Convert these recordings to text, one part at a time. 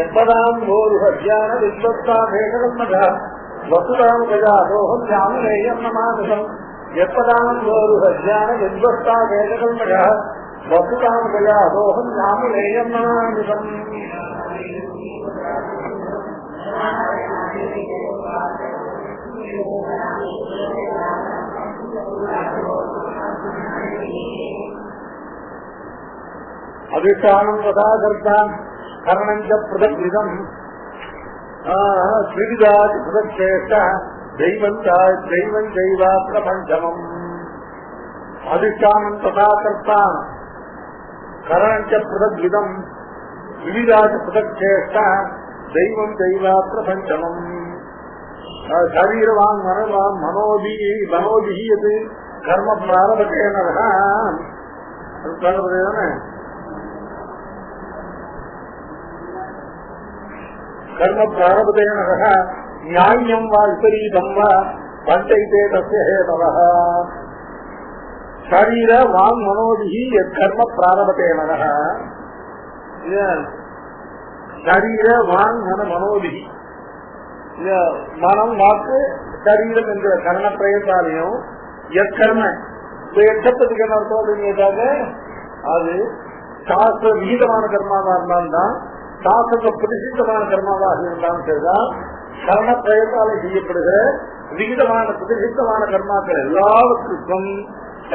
எப்பதாம் ஓருஹ்யான வித்வஸ்தா வேகமதா வசுதாம் கஜாதோஹம் யாமுனேயம் நமாமிஹம். எப்பதாம் ஓருஹ்யான வித்வஸ்தா வேகமதா வசுதாம் கஜாதோஹம் யாமுனேயம் நமாமிஹம். அதிஷ்டானம் ததா கர்த்தா கரணஞ்ச பிரதக்விதம் ஸ்ரீவிதாத் பிரதக்ஷேஷ்ட தெய்வந்தா தெய்வம் தெய்வா பிரபஞ்சமம். அதிஷ்டானம் ததா கர்த்தா கரணஞ்ச பிரதக்விதம் ஸ்ரீவிதாத் பிரதக்ஷேஷ்ட தெய்வம் தெய்வா பிரபஞ்சமம். சரீரவான் மனவான் மனோபிஹி அது கர்ம பிராரபத்தேன கர்ம பிராரபதேன நியாயம் வா விபரீதம் வா பஞ்சைதே தஸ்ய ஹேதவः. சரீர வாங் மனோபிஹி கர்ம பிராரபதேன சரீர வாங் மனோபிஹி மனம் வாக்கு சரீரம் என்ற கர்ணப்பிரயத்தாலையும் எக்கர்ம எச்சத்துக்கு என்ன அர்த்தம் அப்படின்னு கேட்டாங்க, அது சாஸ்திர விகிதமான கர்மாவா இருந்தால்தான், சாஸ்திர பிரதிசித்தமான கர்மாவாக இருந்தாலும் சரிதான், கர்ண பிரயத்தாலே செய்யப்படுகிற விகிதமான பிரதிசித்தமான கர்மாக்கள்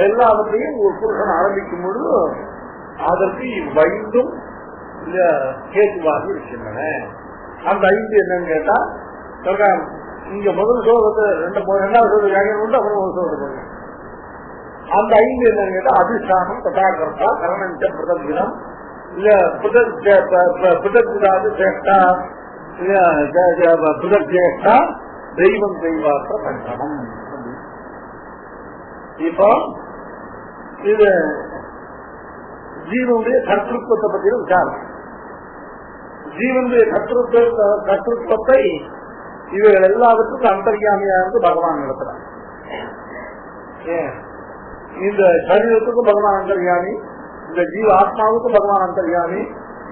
எல்லாவற்றையும் ஒரு புருஷன் ஆரம்பிக்கும் பொழுது அதற்கு இவ்வைந்தும் கேட்டுவாக இருக்கின்றன. அந்த ஐந்து என்னன்னு கேட்டா, இங்க முதல் சோதத்தை ரெண்டாவது சோதனை உண்டு, அப்புறம் முதல் சோதனை. அந்த ஐந்து என்னன்னு கேட்டா, அதிஷ்டானம் ததா கர்த்தா கரணஞ்ச பிரதக்விதம் பிரதக்விதாது சேஷ்டா பிரதக்ஷேஷ்டா தெய்வம் தெய்வாற்ற பஞ்சமம். இப்போ இது ஜீவனுடைய கர்த்தృత్వத்தை பற்றிய விசாரம். ஜீவனுடைய கர்த்தృత్వத்தை இவைகள் எல்லாவற்றுக்கும் அந்தர்யாமியா இருந்து பகவான் நடத்துறான். இந்த சரீரத்துக்கும் பகவான் அந்தர்யாமி, இந்த ஜீவ ஆத்மாவுக்கும் பகவான் அந்தர்யாமி,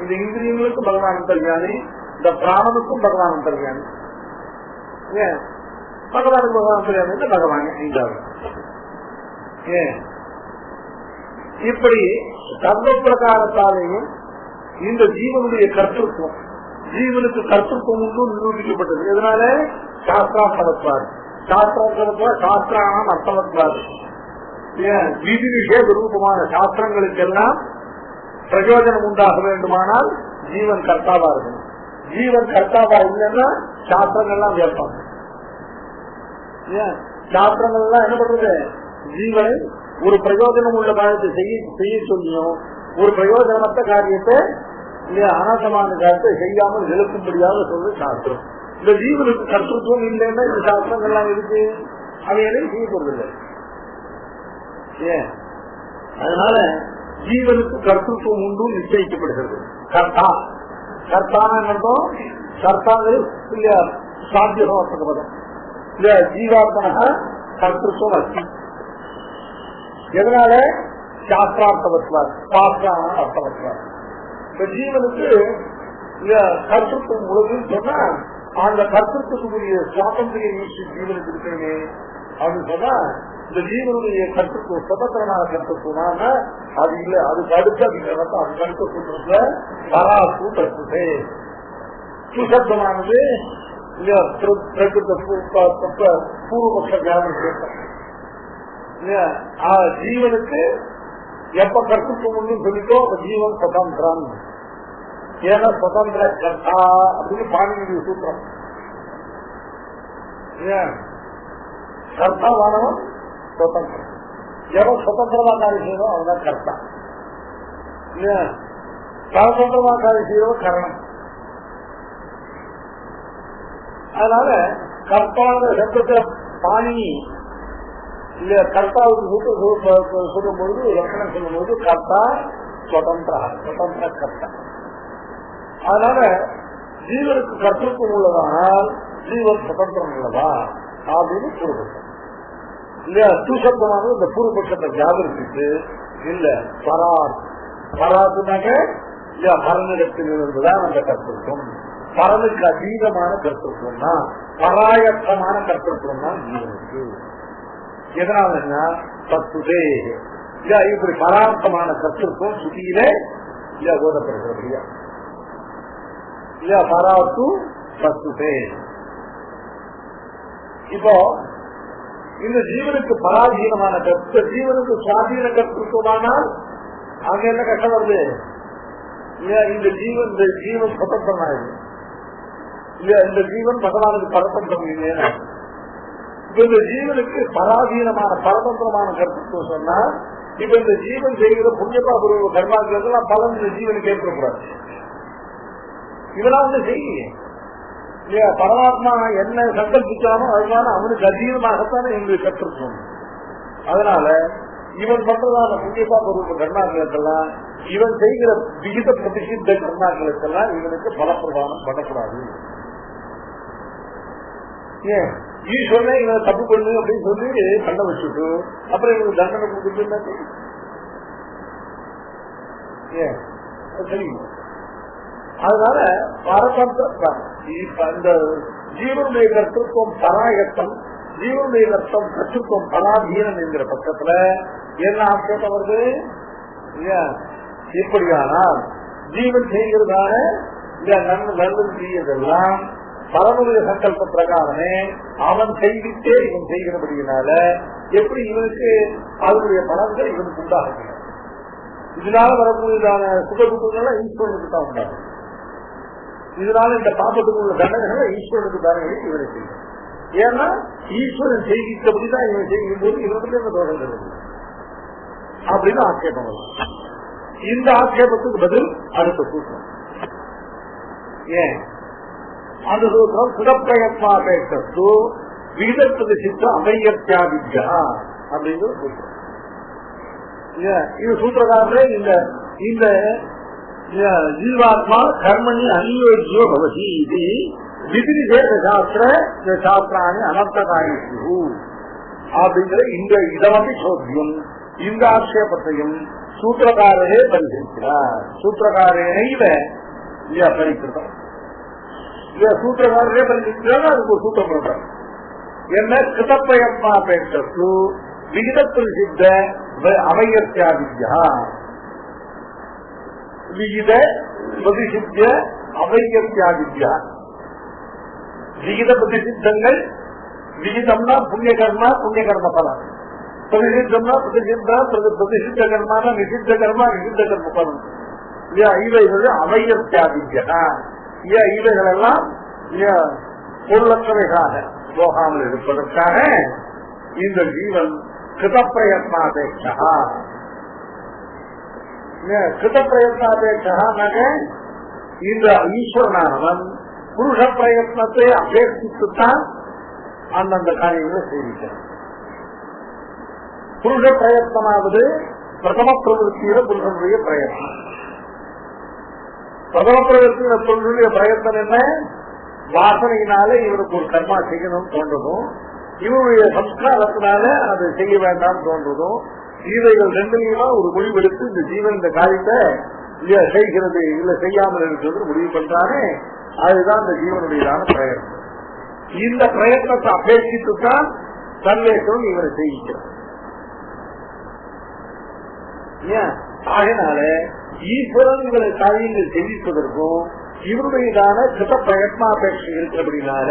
இந்த இந்திரியங்களுக்கும் பகவான் அந்தர்யாமி, இந்த பிராணனுக்கும் பகவான் அந்தர்யாமி. பகவானுக்கு பகவான் அந்தர்யாமி பகவான் ஐந்தாவது. இப்படி சர்வ பிரகாரத்தாலேயும் இந்த ஜீவனுடைய கர்த்தృత్వం, ஜீவனுக்கு கர்த்தృత్వం உண்டு நிரூபிக்கப்பட்டது. எதனால? சாஸ்திரார்த்தவத்வாது. சாஸ்திராணம் அர்த்தவத்வாது. விதி நிஷேத ரூபமான சாஸ்திரங்களுக்கெல்லாம் பிரயோஜனம் உண்டாக வேண்டுமானால் ஜீவன் கர்த்தாவா இருக்கணும். ஜீவன் கர்த்தாவா இல்லைன்னா சாஸ்திரங்கள்லாம் கேட்பாங்க. சாஸ்திரங்கள்லாம் என்ன பண்றது? ஜீவனை ஒரு பிரயோஜனம் உள்ள காரியத்தை செய்ய சொல்லியும், ஒரு பிரயோஜனமற்ற காரியத்தை அனாசமான காரியத்தை செய்யாமல் எழுக்கும்படியாக சொல்றது சாஸ்திரம். இந்த ஜீவனுக்கு கர்த்தృత్వం இல்லைன்னா இந்த சாஸ்திரங்கள்லாம் இருக்கு, அவையெல்லாம் செய்யப்படுறது. அதனால ஜீவனுக்கு கர்த்தృత్వం உண்டு நிச்சயிக்கப்படுகிறது. கர்த்தா கர்த்தான அர்த்தம், கர்த்தாங்கிறது சாத்தியமாக பதம். ஜீவாத்மன கர்த்தృత్వం அஸ்தி. எதனால? சாஸ்திரார்த்தவத்வார், சாஸ்திரான அர்த்தவத்வார். ஜீவனுக்கு கர்த்தృత్వం உள்ளதுன்னு சொன்னா அந்த கர்த்தృత్வத்துக்குரிய சுவாதந்திரிய ஜீவனுக்கு இருக்கணுமே அப்படின்னு சொன்னா, இந்த ஜீவனுடைய கர்த்தృత్వం சுதந்திரமான கர்த்தృత్வமான அது இல்ல. அதுக்கு அடுத்து அது அடுத்த சூத்திரத்துல பராசு கருத்து சுசப்தமானது பூர்வபக்ஷ ஞானம் கேட்கும். ஜீவனுக்கு எப்ப கர்த்தృత్వం உண்டு சொல்லிட்டோ ஜீவன் சுதந்திரம். ஏன்னா சுதந்திர கர்த்தா அப்படின்னு பாணினியுடைய சூத்திரம். கர்த்தாவானவன் சுதந்திரம். எவன் சுதந்திரமா காரியம் செய்யணும் அவன்தான் கர்த்தா. சுதந்திரமா காரியம் செய்யறவன் கரணம். அதனால கர்த்தாங்கிற சப்தத்தை பாணினி இல்ல கர்த்தாவுக்கு சொல்லும் பொழுது லட்சணம் சொல்லும் போது கர்த்தா சுதந்திர கர்த்தா. அதனால ஜீவனுக்கு கர்த்தృత్వం உள்ளதானால் ஜீவன் சுதந்திரம் உள்ளதா அப்படின்னு கூறுபட்சம் இல்லையா? சுசப்தமானது இந்த பூர்வபட்சத்தை ஜாகிரதிக்கு இல்ல. பராத்துனாக்க இல்லையா பரனிடத்தில் இருந்துதான் அந்த கர்த்தத்துவம். பரனுக்கு அதீதமான கர்த்தத்துவம் தான், பராயத்தமான கர்த்தத்துவம் தான் ஜீவனுக்கு. எதனால என்ன தத்துதே இப்படி பரார்த்தமான கர்த்தத்துவம் சுத்தியிலே இல்லையா போதப்படுகிறபடியா இல்லையா பராத்து தத்துதே. இப்போ இந்த ஜீவனுக்கு பராதீனமான கருத்து, ஜீவனுக்கு சுவாதீன கருத்துவமானால் அங்க என்ன கஷ்டம் வருது இல்லையா? இந்த ஜீவன் சுதந்திரமாயிருக்கு இல்லையா? இந்த ஜீவன் பகவானுக்கு பரதந்திரம் இல்லையா? இப்ப இந்த ஜீவனுக்கு பராதீனமான பரதந்திரமான கருத்துவம் சொன்னா, இப்ப இந்த ஜீவன் செய்கிற புண்ணியபா கர்மாக்களுக்கு பலன் இந்த ஜீவனுக்கு ஏற்படக்கூடாது. இதெல்லாம் வந்து செய்ய இல்லையா? பரமாத்மா என்ன சங்கல்பிச்சானோ அதுதான் அவனுக்கு அதீனமாகத்தானே எங்களுக்கு கற்றுக்கணும். அதனால இவன் பண்றதான புண்ணியபா கர்மாக்களுக்கெல்லாம், இவன் செய்கிற விகித பிரதிஷித்த கர்மாக்களுக்கெல்லாம் இவனுக்கு பலப்பிரதானம் பண்ணக்கூடாது. ஏன் ஈஸ்வரனே இவன் தப்பு பண்ணு அப்படின்னு சொல்லி பண்ண வச்சுட்டு அப்புறம் இவனுக்கு தண்டனை கொடுக்குறது ஏன் தெரியும். அதனால இந்த ஜீவனுடைய கர்த்தத்துவம் பராயத்தம், ஜீவனுடைய கர்த்தத்துவம் பராதீனம் என்கிற பக்கத்துல என்ன ஆட்சேபம் வருது இல்லையா? இப்படியானால் ஜீவன் செய்கிறதான நல்லது செய்யறதெல்லாம் பரமுடைய சங்கல்ப பிரகாரமே அவன் செய்வித்தே இவன் செய்கிறபடியினால எப்படி இவனுக்கு அதனுடைய பலன்கள் இவனுக்கு உண்டாக, இதனால வரக்கூடியதான சுகதுக்கங்கள்லாம் ஈஸ்வரனுக்கு தான் உண்டாகும். இதனால இந்த பாப்பத்துக்கு உள்ள தண்டனைகளை ஈஸ்வரனுக்கு தானே இவனை செய்யும். ஏன்னா ஈஸ்வரன் செய்வித்தபடிதான் இவன் செய்யும் போது இவனுக்கு என்ன தோன்றது அப்படின்னு ஆட்சேபம் வரும். இந்த ஆட்சேபத்துக்கு பதில் அடுத்த சூத்திரம். ஏன் அந்த சூத்திரம் சுகப்பிரயத்னாபேட்சத்து விகிதத்துக்கு சித்த அமையத்தியாதித்யா அப்படின்னு சூத்திரம். இது சூத்திரக்காரரே இந்த ஜீவாத்மா கர்மணி அநியோஜ்யோ பவதி இது விதிநிஷேத சாஸ்திராணி அனர்த்தகாரி அப்படிங்கிற இந்த இடமதி சோத்தியம், இந்த ஆட்சேபத்தையும் சூத்திரக்காரரே பரிசீலிக்கிறார். சூத்திரக்காரனைவ பரிகிருத்தம் சூத்திரக்காரரே பரிசீலிக்கிறார். அதுக்கு ஒரு சூத்திரம் பண்றார். என்ன கிருதப்பிரயத்னாபேட்சத்து விகிதத்தில் சித்த அவையத்தியாதித்யா, விகித பிரதிசித்த அவையத்தியாதித்யா. விகித பிரதிசித்தங்கள், விகிதம்னா புண்ணிய கர்மா, புண்ணிய கர்ம பலம். பிரதிசித்தம்னா பிரதிசித்த கர்மான நிஷித்த கர்மா, நிஷித்த கர்ம பலம். இவைகள் அவையத்தியாதித்யா. இவைகள் எல்லாம் பொருளற்றவைகளாக போகாமல் இருப்பதற்காக இந்த ஜீவன் கிருதப்பிரயத்னாபேட்சா. கிருதப்பிரயத்னாபேட்சாக இந்த ஈஸ்வரனானவன் புருஷ பிரயத்னத்தை அபேட்சித்துத்தான் அந்தந்த காரியங்களை செய்கிறார். புருஷ பிரயத்னமாவது பிரதம பிரவருத்தியோட புருஷனுடைய பிரயத்னம். பிரதம பிரவருத்தியோட புருஷனுடைய பிரயத்னம் என்ன? வாசனையினாலே இவருக்கு ஒரு கர்மா செய்யணும் தோன்றதும், இவருடைய சம்ஸ்காரத்தினால அதை செய்ய வேண்டாம் தோன்றதும், இவைகள் ரெண்டுலையுமா ஒரு முடிவெடுத்து இந்த ஜீவன் இந்த காரியத்தை செய்கிறது இல்ல செய்யாமல் இருக்கிறது முடிவு பண்றானே, அதுதான் இந்த ஜீவனுடையதான பிரயத்னம். இந்த பிரயத்னத்தை அபேட்சித்துத்தான் சர்வேஸ்வரன் இவரை செய்கிறார். ஆகினால ஈஸ்வரன் இவரை காரியங்கள் தெரிவிப்பதற்கும் இவருடையதான கிருத பிரயத்னாபேட்சை இருக்கிறபடினால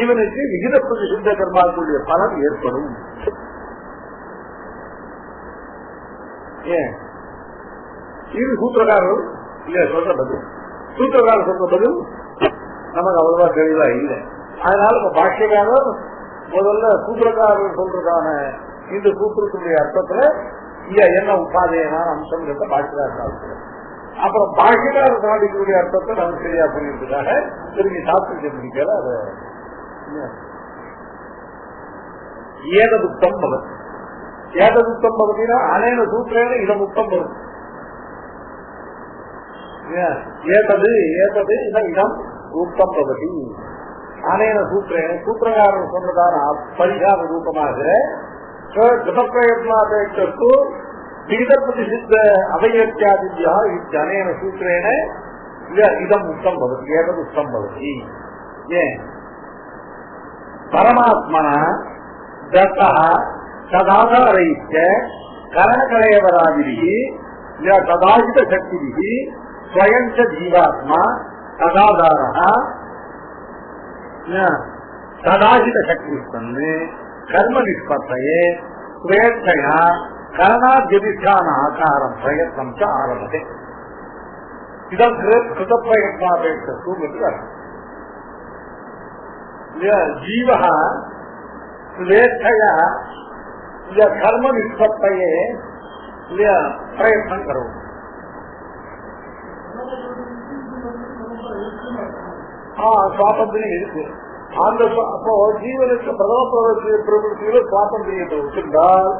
இவனுக்கு விகிதப்பது சித்த கர்மாக்களுடைய பலன் ஏற்படும். இது சூத்திரக்காரர் சொல்ற பதில். சூத்திரக்காரர் சொல்ற பதில் நமக்கு அவ்வளவா தெளிவா இல்லை. அதனால இப்ப பாஷ்யக்காரர் முதல்ல சூத்திரக்காரர் சொல்றதான இந்த சூத்திரத்துடைய அர்த்தத்துல என்ன உபாதையமான அம்சம் பாஷ்யக்காரர், அப்புறம் பாஷ்யக்காரர் சாதிக்கக்கூடிய அர்த்தத்தை நமக்கு சரியா புரியுறதுக்காக திரும்பி சாப்பிட்டு முடிக்கல. அதை ஏததுத்தம் பகத், ஏததுத்தம் பகத்தினா அனேன சூத்திரேன இதமுத்தம் வரும். ஏதது ஏதது இடம் உத்தம் பகதி அனேன சூத்திரேன சூத்திரகாரன் சொன்னதான பரிகார ரூபமாக கிருதப்பிரயத்னாபேட்சத்து விகிதப்பிரதிசித்த அவயத்தியாதித்யா இத்தனேன சூத்திரேன இதம் உத்தம் பவதி ஏதது உத்தம் பவதி. ஏன் பரமாத்மனா தத்தா ததாதாரைச்ச கரணகலேவராதிபிஹி ததாஹித சக்திபிஹி ஸ்வயம் ச ஜீவாத்மா ததாதாரः ததாஹித சக்தி தந்து கர்ம நிஷ்பத்தையே ஸ்வேच्छया கரணாத்யதிஷ்டான ஆகாரம் பிரயத்னம் ச ஆரம்பதே. இதம் கிருதப்பிரயத்னாபேட்சு என்று ஜீவः स्वेच्छया कर्म निष्पत्तये प्रयत्न करो. சுவாதந்திரம் இருக்கு. அந்த அப்போ ஜீவனுக்கு பிரதம பிரவருத்தியில சுவாதந்திரியத்தை வச்சிருந்தால்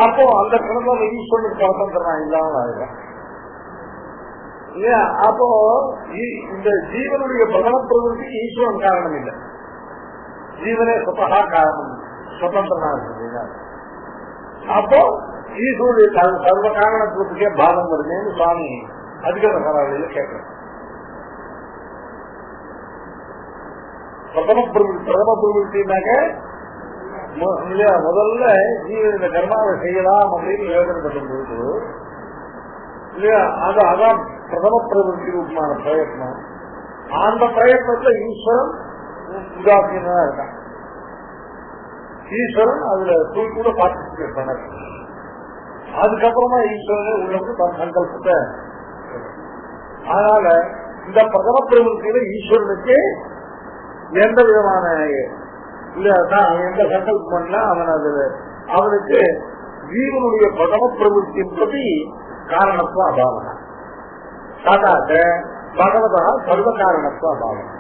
அப்போ அந்த கணத்துல ஈஸ்வரனுக்கு சுவாதந்திரம் இல்லாமல் ஆயிடும் இல்லையா? அப்போ இந்த ஜீவனுடைய பிரதம பிரவருத்தி ஈஸ்வரன் காரணம் இல்லை, ஜீவனே சுத்தகா காரணம், சுதந்திரமா இருக்கு. அப்போ ஈஸ்வருடைய சர்வ காரணத்துக்கே பாதம் வருதுன்னு சுவாமி அதிகார சராவளியில கேட்கிறேன். பிரதம பிரவருத்தினாக்க முதல்ல ஜீவன் இந்த கர்மாவை செய்யலாம் அப்படின்னு யோசனை பண்ணும் பொழுது இல்லையா, அதான் பிரதம பிரவருத்தி ரூபமான பிரயத்னம். அந்த பிரயத்னத்துல ஈஸ்வரன் உதாசீனா இருக்கான். ஈஸ்வரன் அதுல கூட பார்ட்டிசிபேட் பண்ண. அதுக்கப்புறமா ஈஸ்வரன் உள்ளது தன் சங்கல்பத்தை. அதனால இந்த பிரதம பிரவருத்தியில ஈஸ்வரனுக்கு எந்த விதமான எந்த சங்கல்பம் பண்ணல. அவனுக்கு ஜீவனுடைய பிரதம பிரவருத்தின் பற்றி காரணத்துவ அபாவனா சாதாக்க பகவதா சர்வ காரணத்துவ அபாவனா.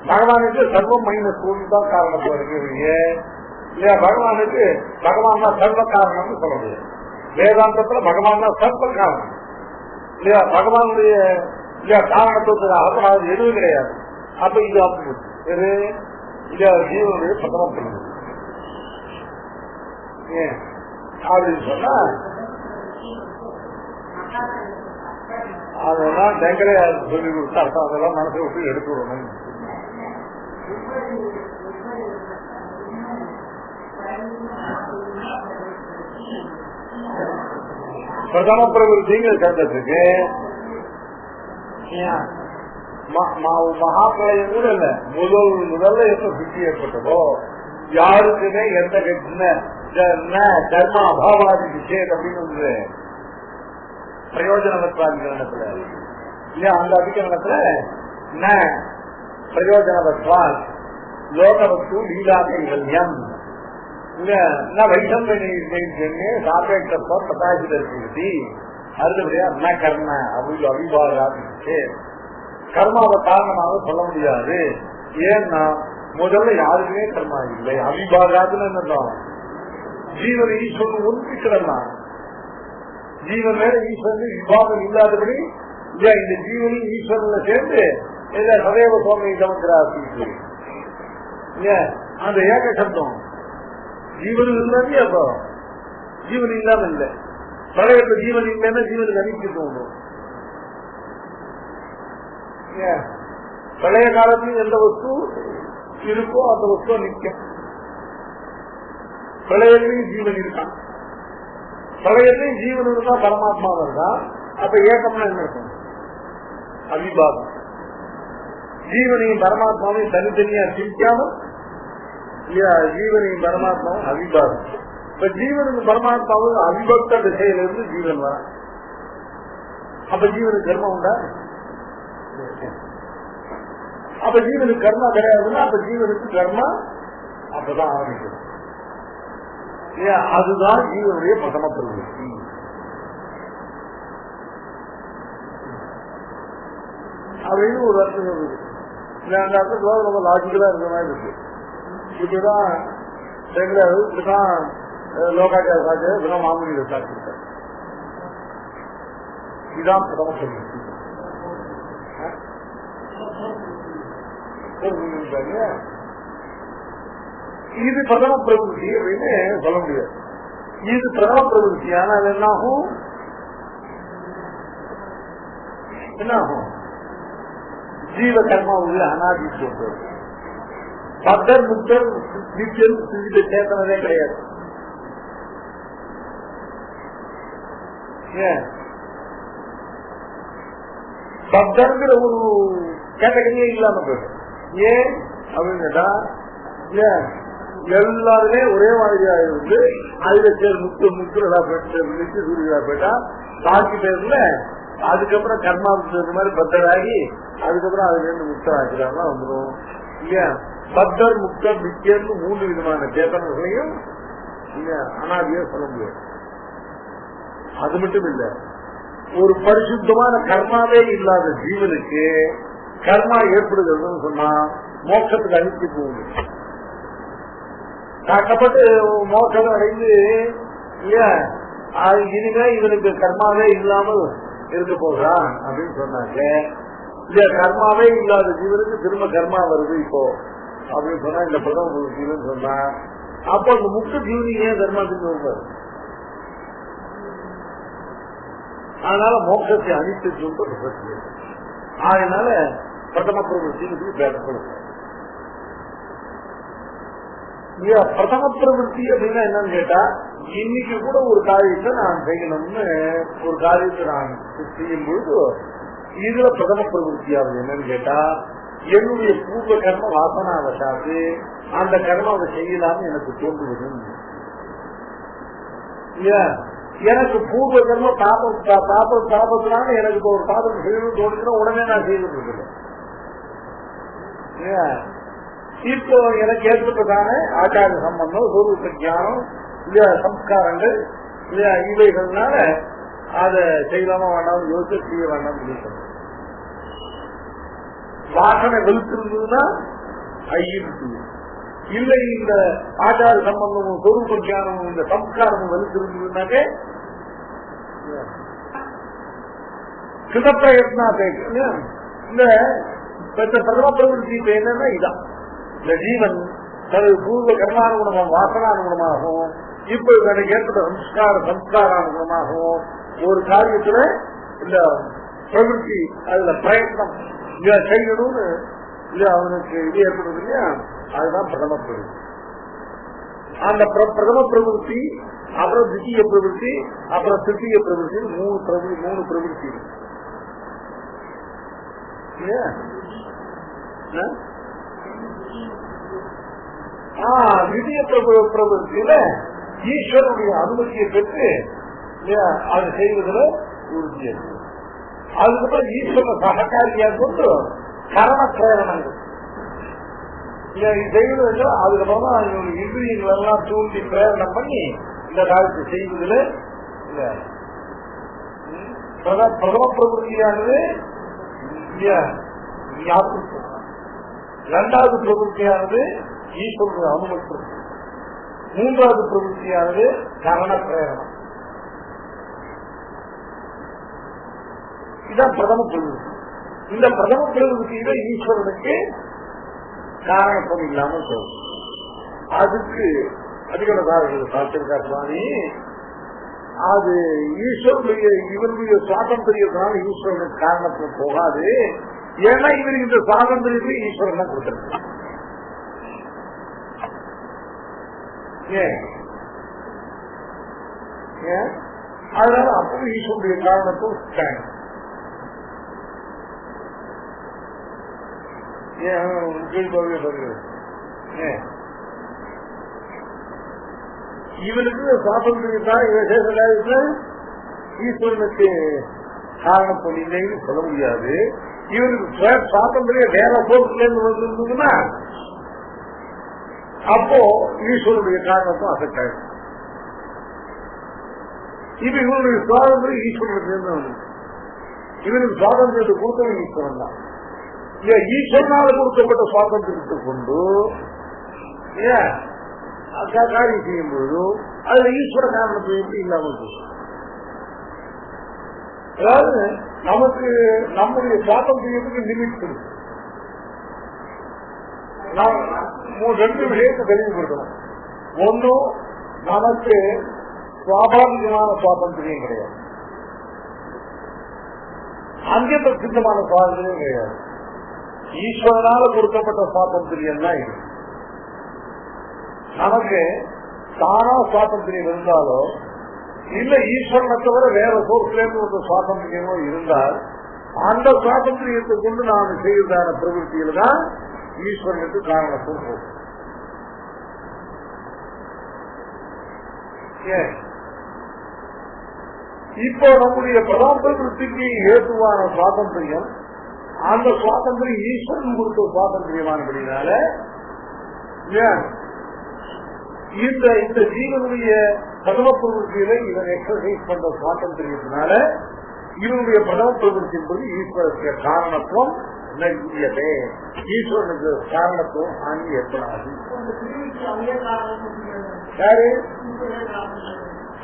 பகவானுக்கு சர்வம் மைனஸ் ஒன்று தான் காரணத்துவம் இருக்கு இல்லையா? பகவானுக்கு பகவான் தான் சர்வ காரணம்னு சொல்ல முடியாது. வேதாந்தத்துல பகவான் தான் சர்வ காரணம் இல்லையா? பகவானுடைய இல்லையா காரணத்துவத்துக்கு அகப்படாது எதுவும் கிடையாது. அப்ப இது அப்படி ஜீவனுடைய பிரதம பிரவருத்தி அப்படின்னு சொன்னா அதெல்லாம் டெங்கரையார் சொல்லி கொடுத்தா அதெல்லாம் மனசை விட்டு எடுத்து விடணும். பிரதம பிரவருத்திங்கிற சட்டத்துக்கு மகாபிரளயம் கூட இல்ல, முதல்ல எப்ப சுற்றி ஏற்பட்டதோ யாருக்குமே எந்த கர்ம அபாவாதி விஷயம் அப்படின்னு பிரயோஜனவத்வாதிகரணத்துல இல்லையா? அந்த அதிகரணத்துல பிரயோஜனவத்வால் லோகவஸ்து லீலாகைவல்யம் வைஷம்யே சாபேட்சத்துவம் பிரகாசிதர்த்தி அடுத்தபடியா ந கர்ம அவிபாகாதி கர்மாவை காரணமாக சொல்ல முடியாது. ஏன்னா முதல்ல யாருக்குமே கர்மா இல்லை. அவிபாகாதுன்னு என்னதான் ஜீவன் ஈஸ்வரன் ஒன்றிக்கிறதா ஜீவன் மேல ஈஸ்வரன் விபாகம் இல்லாதபடி இந்த ஜீவனும் ஈஸ்வரன்ல சேர்ந்து சதேவ சுவாமி சமுத்திராசி அந்த ஏக சப்தம் ஜீவனும் இல்லாமே அப்போ ஜீவன் இல்லாம இல்லை. பழையப்ப ஜீவன் இல்லைன்னா ஜீவனுக்கு அனுப்பிச்சு தோணும். பழைய காலத்தில் எந்த வஸ்து இருக்கோ அந்த வஸ்துவ நிற்கும். பிரளயத்திலையும் ஜீவன் இருக்கான். பிரளயத்திலையும் ஜீவன் இருந்தா பரமாத்மாவும் இருக்கா. அப்ப ஏகம்னா என்ன இருக்கும்? அவிபாகம். ஜீவனையும் பரமாத்மாவையும் தனித்தனியா பிரிக்காம இல்லையா? ஜீவனையும் பரமாத்மாவும் அவிபாகம். இப்ப ஜீவனுக்கு பரமாத்மாவும் அவிபக்த திசையிலிருந்து ஜீவன் வர. அப்ப ஜீவனுக்கு கர்மம் உண்டா? அப்ப ஜீவனுக்கு கர்மா கிடையாதுன்னா அப்ப ஜீவனுக்கு கர்மா அப்பதான் ஆரம்பிக்கும். அதுதான் ஜீவனுடைய பிரதம பிரவருத்தி. அப்படின்னு ஒரு அர்த்தம் வருது. அந்த அர்த்தம் ரொம்ப லாஜிக்கலா இருக்கிற மாதிரி இருக்கு. இப்படிதான் இப்படிதான் லோகாச்சார சாட்சி இப்படிதான் மாமூலியில சாட்சி. இதுதான் பிரதம பிரவருத்தி. இது பிரதம பிரவருத்தி அப்படின்னு சொல்ல முடியாது. இது பிரதம பிரவருத்தி. ஆனால் என்னாகும் ஜீவ கர்மா உள்ள அனாதி சொல்றது. பத்தர் முக்தர் நித்தியம் சிறிது சேர்த்தனதே கிடையாது. பக்தர்ங்கிற ஒரு கேட்டகரியே இல்லாம போயிடும். ஏன் அப்படின்னு கேட்டா எல்லாருமே ஒரே மாதிரியா இருந்து அதுல சேர் முக்குறதா போயிட்டு சூரியதா போயிட்டா பாக்கி பேர்ல அதுக்கப்புறம் கர்மாவுக்கு சேர்ந்த மாதிரி பக்தராகி அதுக்கப்புறம் அதுல இருந்து முக்தராக்கிறாங்க வந்துடும் இல்லையா. பக்தர் முக்தர் நித்தியர்னு 3 விதமான சேத்தனங்களையும் அனாதியா சொல்ல முடியாது. அது மட்டும் இல்ல, ஒரு பரிசுத்தமான கர்மாவே இல்லாத ஜீவனுக்கு கர்மா ஏற்படுகிறதுன்னு சொன்னா மோட்சத்துக்கு அனுப்பி போகுது. கஷ்டப்பட்டு மோட்சம் அடைந்து இல்லையா இனிமே இவனுக்கு கர்மாவே இல்லாமல் இருக்க போகிறான் அப்படின்னு சொன்னாங்க. இல்ல கர்மாவே இல்லாத ஜீவனுக்கு திரும்ப கர்மா வருது இப்போ அப்படின்னு சொன்னா இந்த பிரதம ஜீவன் சொன்னா அப்ப அந்த முக்கிய ஜீவனி ஏன் கர்மாத்துக்கு வருவார்? அதனால மோட்சத்தை அழித்து சொல்றது. அதனால பிரதம பிரவருத்தி பேசப்படுது. பிரதம பிரவருத்தி அப்படின்னா என்னன்னு கேட்டா, இன்னைக்கு கூட ஒரு காரியத்தை நான் செய்யணும்னு ஒரு காரியத்தை நான் செய்யும் பொழுது இதுல பிரதம பிரவருத்தியாவது என்னன்னு கேட்டா, என்னுடைய பூர்வ கர்ம வாசனாவசாது அந்த கர்மாவை செய்யலாம்னு எனக்கு தோன்றுவது. எனக்கு பூர்வ கர்ம பாபத்தினால எனக்கு ஒரு பாபம் செய்யணும் தோணுச்சுன்னா உடனே நான் செய்துட்டு இருக்கேன். இப்போ எனக்கு ஏற்பட்டதான ஆச்சார சம்பந்தம் சொரூப ஞானம் இல்லையா சம்ஸ்காரங்கள் இல்லையா இவைகள்னால அதை செய்யலாமா வேண்டாம் யோசிச்சு செய்ய வேண்டாம் சொல்லிட்டு வாசனை வெளுத்திருந்ததுன்னா ஐயிருக்கு. இல்லை இந்த ஆச்சார சம்பந்தமும் சொரூப ஞானமும் இந்த சம்ஸ்காரமும் வெளுத்திருந்ததுனாக்கே சிதப்பிரயத்னா இந்த பிரதம பிரவருத்தி என்னன்னா இதான். இந்த ஜீவன் தனது பூர்வ கர்மானுகுணமாகவும் வாசனானுகுணமாகவும் இப்ப தனக்கு ஏற்பட்ட சம்ஸ்காரானுகுணமாகவும் ஒரு காரியத்துல இந்த பிரவருத்தி அதுல பிரயத்னம் செய்யணும்னு இல்ல அவனுக்கு இது ஏற்படுது இல்லையா, அதுதான் பிரதம பிரவருத்தி. அந்த பிரதம பிரவருத்தி அப்புறம் தித்திய பிரவருத்தி அப்புறம் திருத்திய பிரவருத்தி 3 பிரவருத்தி. தித்திய பிரவருத்தியில ஈஸ்வரனுடைய அனுமதியை பெற்று அது செய்வதில் உறுதி இருக்கு. அதுக்கப்புறம் ஈஸ்வர சககாரியா கொண்டு கரண பிரேரணங்கள் செய்வது. அதுக்கப்புறமா இந்திரியங்கள் எல்லாம் தூண்டி பிரேரணம் பண்ணி இந்த காலத்தை செய்வதில் பிரதம பிரவருத்தியானது. இரண்டாவது பிரவருத்தியானது ஈஸ்வரனுடைய அனுமதி. மூன்றாவது பிரவருத்தியானது கரண பிரேரணம். இதுதான் பிரதம பிரவருத்தி. இந்த பிரதம பிரவருத்தியில ஈஸ்வரனுக்கு காரணத்துவம் இல்லாமல் போகும். அதுக்கு அதிகாரதாரர்கள் பார்த்திருக்கார் சுவாமி. அது ஈஸ்வரனுடைய இவனுடைய சுவாதந்திரியத்தினால ஈஸ்வரனுக்கு காரணத்துவம் போகாது. ஏன்னா இவருக்கு இந்த சுவாதந்திரியத்தை ஈஸ்வரன் தான் கொடுத்திருக்கார். அதனால அப்போ ஈஸ்வருடைய காரணத்துவம் இவனுக்கு சுவாதந்திரியத்தான் ஈஸ்வரனுக்கு காரணத்துவம் இல்லைன்னு சொல்ல முடியாது. இவனுக்கு சுவாதந்திரியம் வேற போக்குல இருந்து வந்திருந்ததுன்னா அப்போ ஈஸ்வரனுடைய காரணத்துவம் அஃபெக்ட் ஆயிடும். இப்ப இவனுடைய சுவாதந்திரம் ஈஸ்வரனுக்கு இருந்து இவனுக்கு சுவாதந்திரத்தை கொடுத்தவன் ஈஸ்வரன் தான். ஈஸ்வரனால கொடுக்கப்பட்ட சுவாதந்திரத்தை கொண்டு காரியம் செய்யும் பொழுது அதுல ஈஸ்வர காரணத்தை எப்படி இல்லாமல் போகும். அதாவது நமக்கு நம்முடைய சுவாதந்திரத்துக்கு லிமிட் இருக்கு. நாம் 2 விஷயத்தை தெளிவுபடுத்தணும். ஒன்னும் நமக்கு சுவாபாவிகமான சுவாதந்திரியம் கிடையாது, அங்கே பிரசித்தமான சுவாதந்திரியம் கிடையாது. ஈஸ்வரனால கொடுக்கப்பட்ட சுவாதந்திரியம் தான் இது. நமக்கு தானா சுவாதந்திரியம் இருந்தாலோ இல்ல ஈஸ்வரனை தவிர வேற சோர்ஸ்ல இருந்து ஒரு சுவாதந்திரியமோ இருந்தால் அந்த சுவாதந்திரியத்தை கொண்டு நாம் செய்வதான பிரவருத்தியில தான் ஈஸ்வரனுக்கு காரணத்துவம் போகும். இப்போ நம்முடைய பிரதான பிரவருத்திக்கு ஏதுவான சுவாதந்திரியம், அந்த சுவாதந்திரியம் ஈஸ்வரன் கொடுத்த சுவாதந்திரியமானபடினால இந்த ஜீவனுடைய பிரதம பிரவருத்தியில இவன் எக்ஸசைஸ் பண்ற சுவாதந்திரியத்தினால இவனுடைய பிரதம பிரவருத்தி என்பது ஈஸ்வரனுக்கு காரணத்துவம் நெருங்கியதே. ஈஸ்வரனுக்கு காரணத்துவம் அங்கே ஏற்படாது.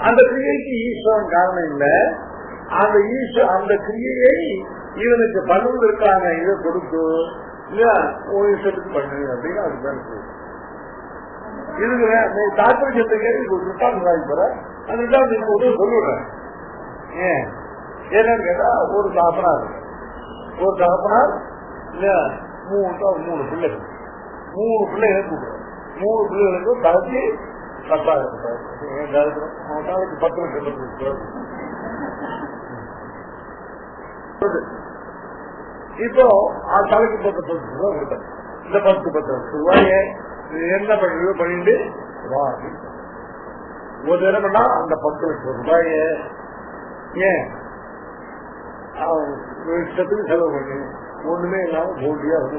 அந்த கிரியைக்கு ஈஸ்வரன் காரணம் இல்ல, அந்த கிரியையை இவனுக்கு பண்ணுவதற்கான இதை கொடுத்து இஷ்டத்துக்கு பண்ணு அப்படின்னு அதுதான் இதுக்கு தாத்பரியத்தை கேள்வி ரிட்டர்ன் வாங்கிப்பற அந்த ரிட்டர்ன் சொல்லுறேன். என்னன்னு கேட்டா ஒரு தகப்பனார் இல்ல மூணு பிள்ளைகள் கூப்பிடுறேன். 3 பிள்ளைகளுக்கு தலைக்கு 10,000 அவனுக்கு 10 லட்சம். இப்போ தலைக்கு 10 ரூபாய் கொடுத்தேன். இந்த 10 ரூபாயை என்ன பண்ணிட்டு ஒரு தினம்னா அந்த 10 லட்சம் ரூபாய ஏன் இஷ்டத்துக்கு செலவு பண்ணி ஒண்ணுமே இல்லாம போட்டியா வந்து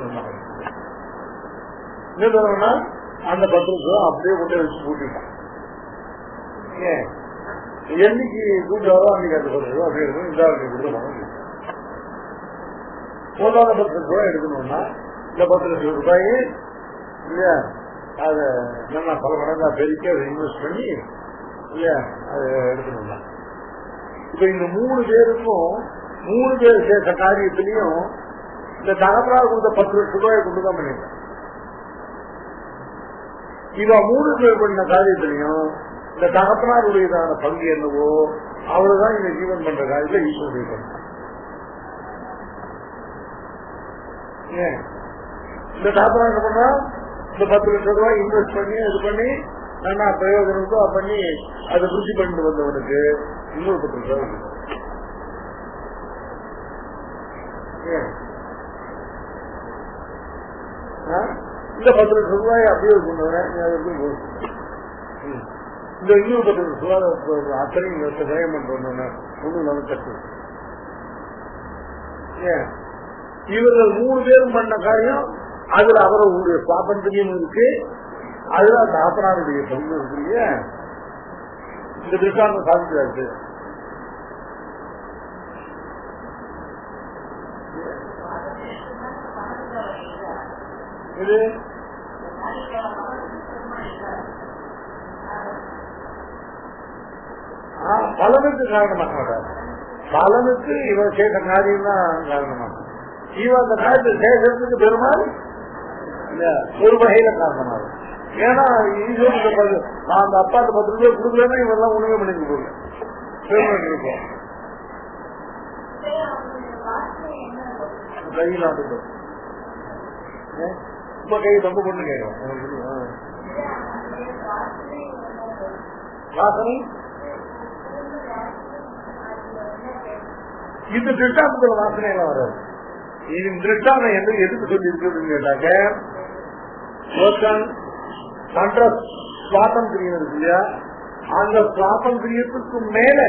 என்ன தரவுனா அந்த 10 லட்சம் அப்படியே கொண்டு வச்சு கூட்டிட்டான். ஏன் என்னைக்கு கூட்டாரோ அன்னைக்கு அந்த 10 ரூபாய் அப்படியே இருக்கும். இந்த கொடுத்து போதாத 10 லட்சம் ரூபாய் எடுக்கணும்னா இந்த 10 லட்சம் ரூபாய் இல்லையா அத நல்லா பல மடங்கா பெருக்கி அதை இன்வெஸ்ட் பண்ணி இல்லையா அதை எடுக்கணும்னா இப்ப இந்த 3 பேருக்கும் 3 பேர் சேர்த்த காரியத்திலையும் இந்த தகப்பனார் கொடுத்த 10 லட்சம் ரூபாயை கொண்டுதான் பண்ணிருக்கேன். இவ 3 பேர் பண்ண காரியத்திலையும் இந்த தகப்பனாருடையதான பங்கு என்னவோ அவருதான் இந்த ஜீவன் பண்ற காரியத்தை ஈஸ்வரன் பண்ண. இந்த தகப்பனார் என்ன பண்றா இந்த 10 லட்சம் ரூபாய் இன்வெஸ்ட் பண்ணி இது பண்ணி நல்லா பிரயோஜனத்தோ பண்ணி அதை ருசி பண்ணிட்டு வந்தவனுக்கு இன்னொரு 10 லட்சம் இந்த 10 லட்சம் ரூபாய் அப்படியே கொண்டுவரேன். இந்த இன்னொரு 10 லட்சம் ரூபாய் அத்தனையும் விரயம் பண்றேன் ஒண்ணு நம்ம கட்டு. இவர்கள் 3 பேரும் பண்ண காரியம் அதுல அவருடைய சுவாதந்திரியம் இருக்கு, அதுல தாப்பனாருடைய பங்கு இருக்கு இல்லையா. இந்த திருஷ்டாந்தம் சாதிக்கிறாரு. இது பலனுக்கு காரணமாக மாட்டார். பலனுக்கு இவன் கேட்ட காரியம் தான் காரணமாக. இவன் அந்த காரியத்தை சேஷத்துக்கு பெருமாள் ஒரு வகையில காரணமாகும். ஏன்னா நான் அந்த அப்பாட்ட 10 ரூபாய் கொடுக்கலன்னா இவெல்லாம் உணவே பண்ணிட்டு போகல பெருமாள் இருக்கும். கையில் ஆண்டு இப்ப கை தப்பு பண்ணு கேட்கும். வாசனை இந்த திருஷ்டாந்தத்துல வாசனை எல்லாம் வராது. இது திருஷ்டாந்தம் என்று எதுக்கு சொல்லி இருக்குதுன்னு கேட்டாக்க பண்ற சுவாதந்திரியம் இருக்கு இல்லையா, அந்த சுவாதந்திரியத்துக்கு மேல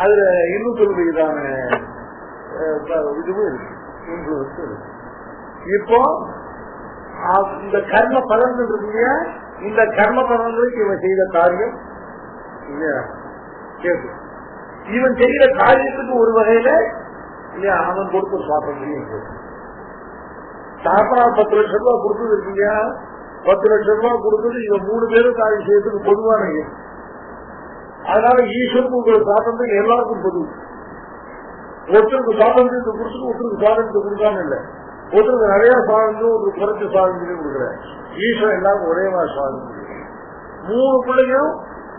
அதுல இன்னுதான இதுவும் இருக்கு. இப்போ இந்த கர்ம பலன்கள் இருக்கு இல்லையா, இந்த கர்ம பலன்களுக்கு இவன் செய்த காரியம் இல்லையா கேட்டு இவன் செய்த காரியத்துக்கு ஒரு வகையில இல்லையா அவன் கொடுத்த சுவாதந்திரியம் இருக்கு. தாப்பனார் 10 லட்சம் ரூபாய் கொடுத்தது இருக்கு இல்லையா, 10 லட்சம் ரூபாய் கொடுத்தது இவன் 3 பேரும் காரியம் செய்யறதுக்கு பொதுவான. அதனால ஈஸ்வரனுக்கு சுவாதந்திரம் எல்லாருக்கும் பொது. ஒருத்தருக்கு சுவாதந்திரத்தை கொடுத்துட்டு ஒருத்தருக்கு சுவாதந்திரத்தை கொடுக்காம இல்லை. ஒருத்தருக்கு நிறைய சுவாதந்திரம் ஒருத்தருக்கு குறைச்ச சுவாதந்திரம் கொடுக்குற. ஈஸ்வரன் எல்லாருக்கும் ஒரே மாதிரி சுவாதந்திரம். 3 பிள்ளைகளும்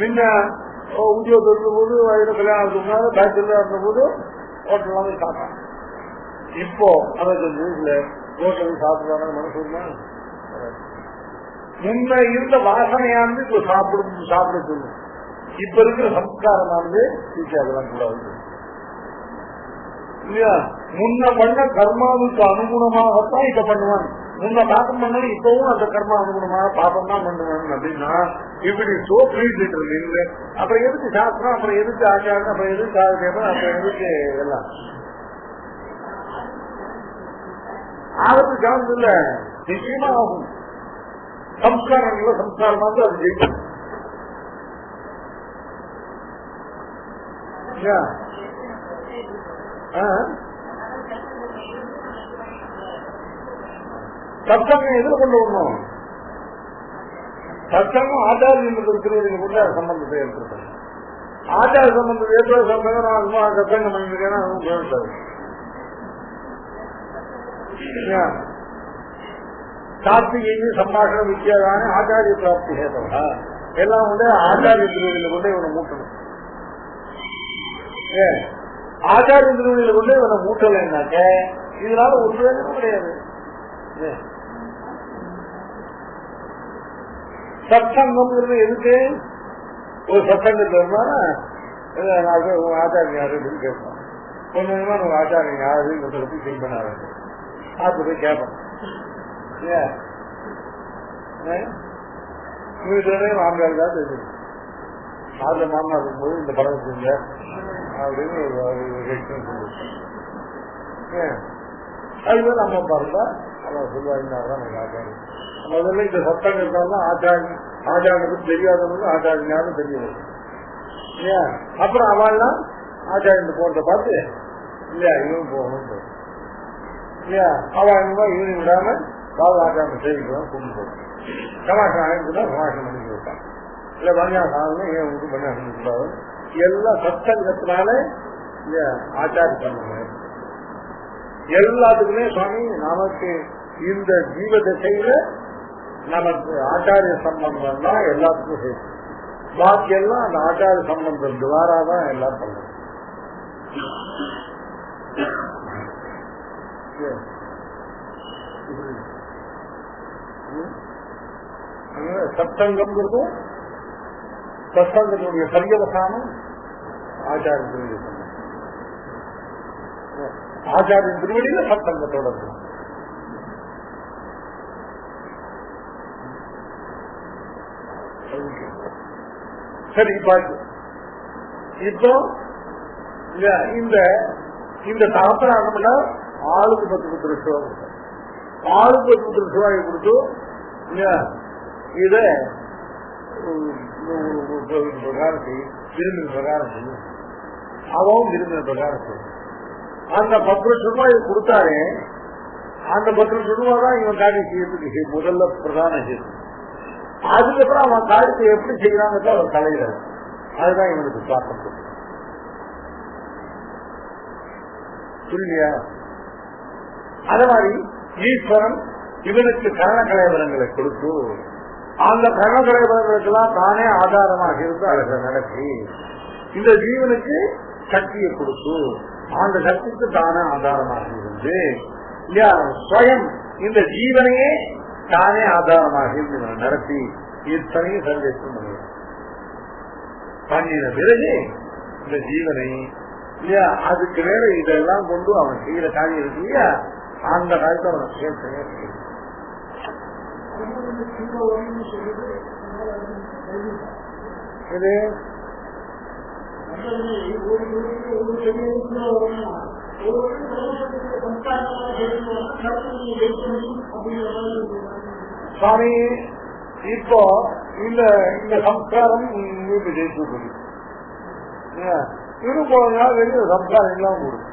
முன்ன உத்தியோகத்தில் இருந்தபோது வயது கல்யாணத்துக்கு முன்னால பேச்சலா இருந்தபோது ஹோட்டல்லாம் போய் சாப்பிட்டான். இப்போ அதை வீட்டுல ஹோட்டல் சாப்பிடுறாங்க மனசு முன்ன இருந்த வாசனையானது இப்ப சாப்பிட சொல்லும். இப்ப இருக்கிற சம்ஸ்காரமானது அதெல்லாம் கூடாது இல்லையா. முன்ன பண்ண கர்மாவுக்கு அனுகுணமாகத்தான் இப்ப பண்ணுவாங்க. முன்ன பாப்பம் பண்ணணும், இப்பவும் அந்த கர்மா அனுகுணமாக பாப்பம் தான் பண்ணுவாங்க அப்படின்னா இப்படி சோப்பிட்டு இல்லை. அப்புறம் எதுக்கு சாஸ்திரம், அப்புறம் எதுக்கு ஆச்சாரம், அப்புறம் எதுக்கு ஆரோக்கியம், அப்புறம் எதுக்கு எல்லாம் ஆபத்து சார்ந்து இல்ல. நிச்சயமா ஆகும். சம்ஸ்காரங்கள சம்ஸ்காரமா அது ஜெயிக்கும். சத்தங்கம் எதுல கொண்டு வரணும்? சத்தங்கம் ஆச்சாரியம் இருக்கிறவங்க கூட சம்பந்தத்தை ஏற்படுத்தணும். ஆச்சார சம்பந்தத்தை ஏற்பட சத்தங்கம் சத்தங்கம் பண்ணிருக்கேன்னா அதுவும் தேவைப்படாது. சாத்விகை சம்பாஷண வித்தியாதான ஆச்சாரிய பிராப்தி ஹேதவா எல்லாம் வந்து ஆச்சாரிய திருவடியில கொண்டு இவனை மூட்டணும். ஆச்சாரிய திருவடியில கொண்டு இவனை மூட்டலைன்னாக்க இதனால ஒரு பிரயோஜனம் கிடையாது. சத்சங்கம் எதுக்கு? ஒரு சத்சங்கத்தில் இருந்தாலும் ஆச்சாரியம் யாருன்னு கேட்போம். கொஞ்சமா நம்ம ஆச்சாரியம் யாருங்கிறத பத்தி திங்க் பண்ண ஆரம்பிச்சு ஆத்து போய் கேட்போம். வீட்டுல மாமனார் தான் தெரியும். அதுல மாமனார் இருக்கும்போது இந்த படம் செஞ்ச அப்படின்னு அதுவே நம்ம பாருந்தா அவன் சொல்லுவாங்க. முதல்ல இந்த சத்தம் இருந்தாலும் ஆச்சாரத்துக்கு தெரியாதவங்க ஆச்சாரியாலும் தெரியாது. அப்புறம் அவள்லாம் ஆச்சாரியன் போறத பார்த்து இல்லையா இவன் போகணும் இல்லையா அவன் இவனு விடாம பாவ ஆச்சாரம் செய்திக்கலாம் கொண்டு போகும். சமாசம் ஆயிடுச்சுன்னா சமாசம் பண்ணி கொடுப்பான். இல்ல பஞ்சாசாரம் ஏன் உண்டு பண்ணி அனுப்பிக்கூடாது. எல்லாம் சத்தங்கத்தினால இல்லையா ஆச்சாரம் பண்ணுங்க. எல்லாத்துக்குமே சுவாமி நமக்கு இந்த ஜீவ திசையில நமக்கு ஆச்சாரிய சம்பந்தம் தான் எல்லாத்துக்கும் சேர்த்து. பாக்கி எல்லாம் அந்த ஆச்சாரிய சம்பந்தம் துவாராதான் எல்லாம் பண்ணணும். சத்தங்கம்ங்கிறதும் சத்தங்கத்தினுடைய பரியவசானம் ஆச்சாரிய திருவடி. ஆச்சாரியின் திருவடியில சத்தங்கத்தோட இருக்கும். சரி பாட்டு இப்போ இந்த சாஸ்திரம் ஆளுக்கு 10 ரூபாய் கொடுத்தோம். ஆளுக்கு 10 ரூபாய் கொடுத்து இத பிரகாரம் செய்யும். விரும்பின பிரகாரம் செய்யும். அவன் விரும்பின பிரகாரம் செய்யும். அந்த 10 லட்சம் ரூபாய் கொடுத்தாரு. அந்த 10 லட்சம் ரூபாய் தான் இவன் காரியம் செய்யறதுக்கு முதல்ல பிரதான செய்யும். அதுக்கப்புறம் அவன் காரியத்தை எப்படி செய்யறாங்க அவர் தலையிடலாம். அதுதான் இவனுக்கு சுவாசம் புரியலையா? அத மாதிரி ஈஸ்வரன் இவனுக்கு கரண கலைவரங்களை கொடுத்து அந்த கரண கலைவரங்களுக்கெல்லாம் தானே ஆதாரமாக இருந்து அதை நடத்தி இந்த ஜீவனுக்கு சக்தியை கொடுத்து அந்த சக்திக்கு தானே ஆதாரமாக இருந்து இல்லையா ஸ்வயம் இந்த ஜீவனையே தானே ஆதாரமாக இருந்து நடத்தி இத்தனையும் சந்தேசம் பண்ணின பிறகு இந்த ஜீவனை இல்லையா அதுக்கு வேற இதெல்லாம் கொண்டு அவன் செய்யற காரியம் இருக்கு இல்லையா அந்த காலத்தை அவன் சேர்த்து சுவாமி இப்போ இந்த சம்ஸ்காரம் வீட்டு ஜெயிச்சு இரு போன நாள் வெளியே சம்ஸ்காரம் எல்லாம் கூடும்.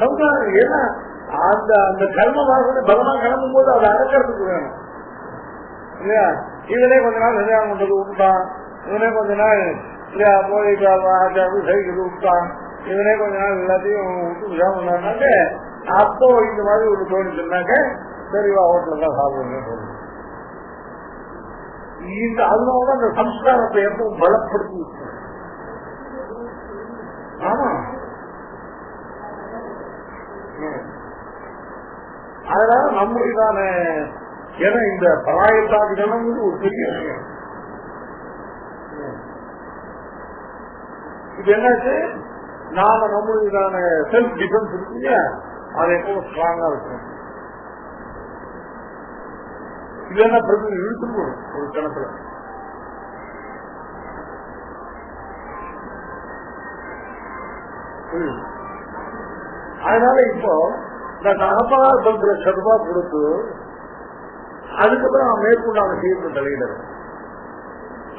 சம்ஸ்காரம் ஏன்னா அந்த கர்மமாக பலமா கிளம்பும் போது அதை அடக்கிறதுக்கு வேணும் இல்லையா. இவனே கொஞ்ச நாள் கல்யாணம் பண்றது விட்டான். இவனே கொஞ்ச நாள் இல்லையா போய் சைக்கிள் விட்டான். இவனே கொஞ்ச நாள் எல்லாத்தையும் விட்டு விடாம அப்போ இந்த மாதிரி ஒரு தோணிச்சுனாக்க சரிவா ஹோட்டல தான் சாப்பிடுங்க. இந்த அதனாலதான் அந்த சம்ஸ்காரத்தை எப்பவும் பலப்படுத்தி. ஆமா, அதனால நம்மளுக்கான ஏன்னா இந்த பராயத்தாதிகணம் ஒரு பெரிய விஷயம். இது என்னாச்சு, நாம நம்மளுக்கான செல்ஃப் டிஃபென்ஸ் இருக்கு இல்லையா, அது எப்பவும் ஸ்ட்ராங்கா இருக்கும். இது என்ன பிரச்சனை இழுத்துட்டு ஒரு கணக்குல. அதனால இப்போ இந்த 40 லட்சம் ரூபாய் கொடுத்து அதுக்கப்புறம் அவன் மேற்கொண்டான செய்து தலையிடணும்.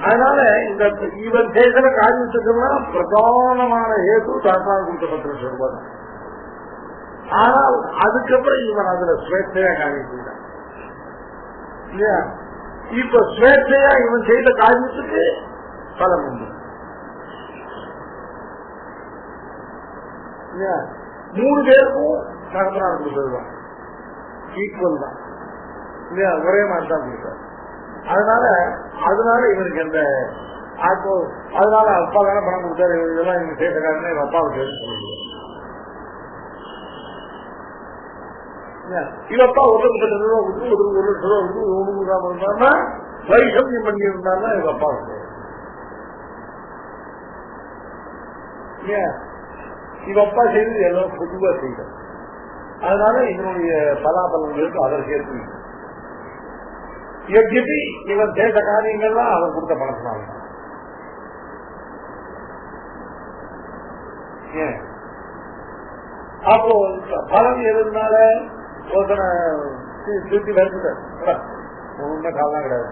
அதனால இந்த இவன் செய்கிற காரியத்துக்கெல்லாம் பிரதானமான ஏது தாக்கா கொடுத்த 10 லட்சம் ரூபாய் தான். ஆனால் அதுக்கப்புறம் இவன் அதுல சுவேட்சையா காரியம் செய்தான் இல்லையா. இப்ப சுவேட்சையா இவன் செய்த காரியத்துக்கு பலம் உண்டு. 3 பேருக்கும் தகப்பனார் கொடுத்ததுதான் ஈக்குவல் தான் இல்லையா, ஒரே மாதிரி தான் கொடுத்தார். அதனால இவனுக்கு எந்த அதனால அப்பா தானே பணம் கொடுத்தாரு, இதெல்லாம் இவங்க சேர்த்தக்காரன்னு எங்க அப்பாவுக்கு சொல்லுவாங்க. இவப்பா ஒருத்தருக்கு 2 ரூபா கொடுத்து ஒருத்தருக்கு 1 லட்சம் ரூபா கொடுத்து 1 ரூபா இருந்தாருன்னா வைஷமியம் பண்ணி இருந்தாருன்னா எங்க அப்பாவுக்கு இவப்பா செய்து எல்லாம் பொதுவா செய்யும். அதனால இதனுடைய பலாபலங்களுக்கு அதற்கு ஏற்பு. எப்படி இவன் தேச காரியங்கள்லாம் அவன் கொடுத்த பணத்தினால. அப்போ பலம் எதுனால ஒருத்தனை சுத்தி வருத்த ஒண்ணுமே காலம் கிடையாது.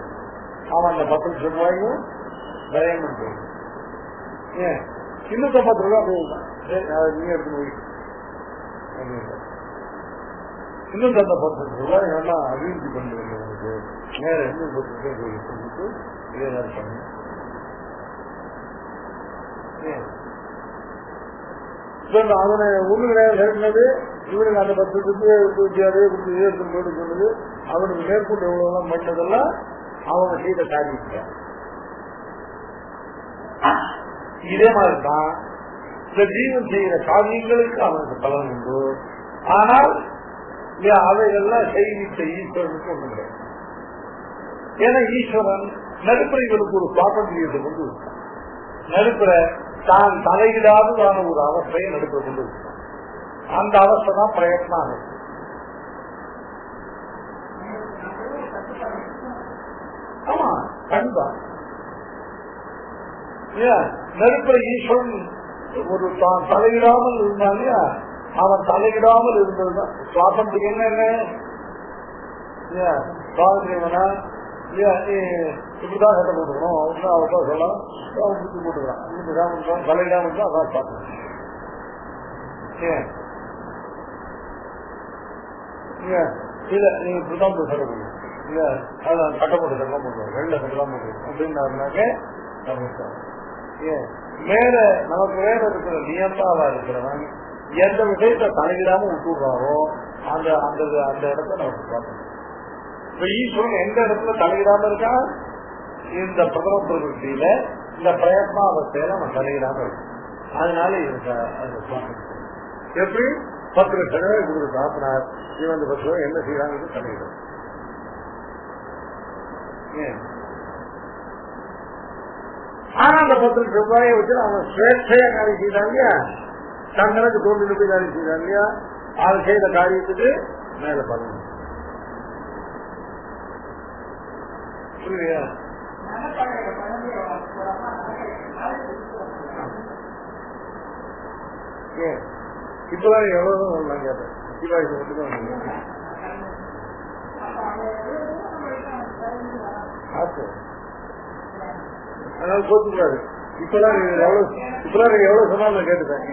அவன் அந்த 10 லட்சம் ரூபாயும் விரயம் பண்ணி இன்னும் 10 ரூபாய் போயிருந்தான். நீ எடுத்து போய் இன்னும் தந்த 10 லட்சம் ரூபாய் நல்லா அபிவிருத்தி பண்ணுறது உங்களுக்கு நேர இன்னும் 10 லட்சம் கொடுத்து இதே மாதிரி பண்ணு. அவனை ஒண்ணு கிடையாது சேர்ந்தது. இவனுக்கு அந்த 10 லட்சத்து அதே கொடுத்து இதே எடுத்து போயிட்டு சொன்னது. அவனுக்கு மேற்கொண்டு எவ்வளவு பண்ணதெல்லாம் அவங்க செய்த காரியம். இதே மாதிரிதான் இந்த ஜீவன் செய்கிற காரியங்களுக்கு அவனுக்கு பலன் உண்டு. ஆனால் அவைகள்லாம் செய்வித்த ஈஸ்வரனுக்கு ஒண்ணு கிடையாது. ஏன்னா ஈஸ்வரன் நடுப்புற இவனுக்கு ஒரு சுவாதந்திரியத்தை கொண்டு விட்டான். நடுப்புற தான் தலையிடாததான ஒரு அவஸ்தையை நடுப்புற கொண்டு விட்டான். அந்த அவஸ்தை தான் பிரயத்னம். ஆமா, கண்டிப்பா நடுப்புற ஈஸ்வரன் ஒரு தான் தலையிடாமல் இருந்தாங்க. அவன் தலையிடாமல் இருந்ததுதான் சுவாதந்திரம். என்ன சுவாதந்திரம்னா இப்படிதான் சட்டம் போட்டுக்கணும், அவர்தான் சொல்லலாம், புத்தி போட்டுக்கிறான். தலையிடாம இருந்தா அதான் சுவாதந்திரம். இல்ல நீங்க இப்படிதான் போய் சட்டம் போடுவோம் இல்ல, அதான் சட்டம் போட்டு சட்டம் போட்டுருவோம், வெள்ள சட்டம் போட்டுருவோம் அப்படின்னாருனாக்க மேல நமக்கு வேற இருக்கிற நியந்தாவா இருக்கிறவன் எந்த விஷயத்தை தலையிடாம விட்டுடுறாரோ அந்த அந்த அந்த இடத்த நமக்கு பார்க்கணும். இப்ப ஈஸ்வரன் எந்த இடத்துல தலையிடாம இருக்கா, இந்த பிரதம பிரவருத்தியில இந்த பிரயத்னா அவஸ்தையில அவன் தலையிடாம இருக்கும். அதனால எப்படி 10 லட்சம் ரூபாய் கொடுத்து காப்பினார், இவன் 10 ரூபாய் என்ன செய்யறாங்க தலையிடும். ஆனா அந்த 10 லட்சம் ரூபாயை வச்சு அவன் சுவேட்சையா காரியம் செய்தாங்க, தங்களுக்கு தோல்வி போய் காரியம் செய்தாங்க. அது செய்த காரியத்துக்கு மேல பண்ணணும். புரியுதா? இப்பதான் எவ்வளவு நான் கேட்டேன். சிவாஜி மட்டும்தான் அதனால கோத்துக்கூடாது. இப்பதான் எவ்வளவு சொன்னாலும் நான் கேட்டுட்டேன்.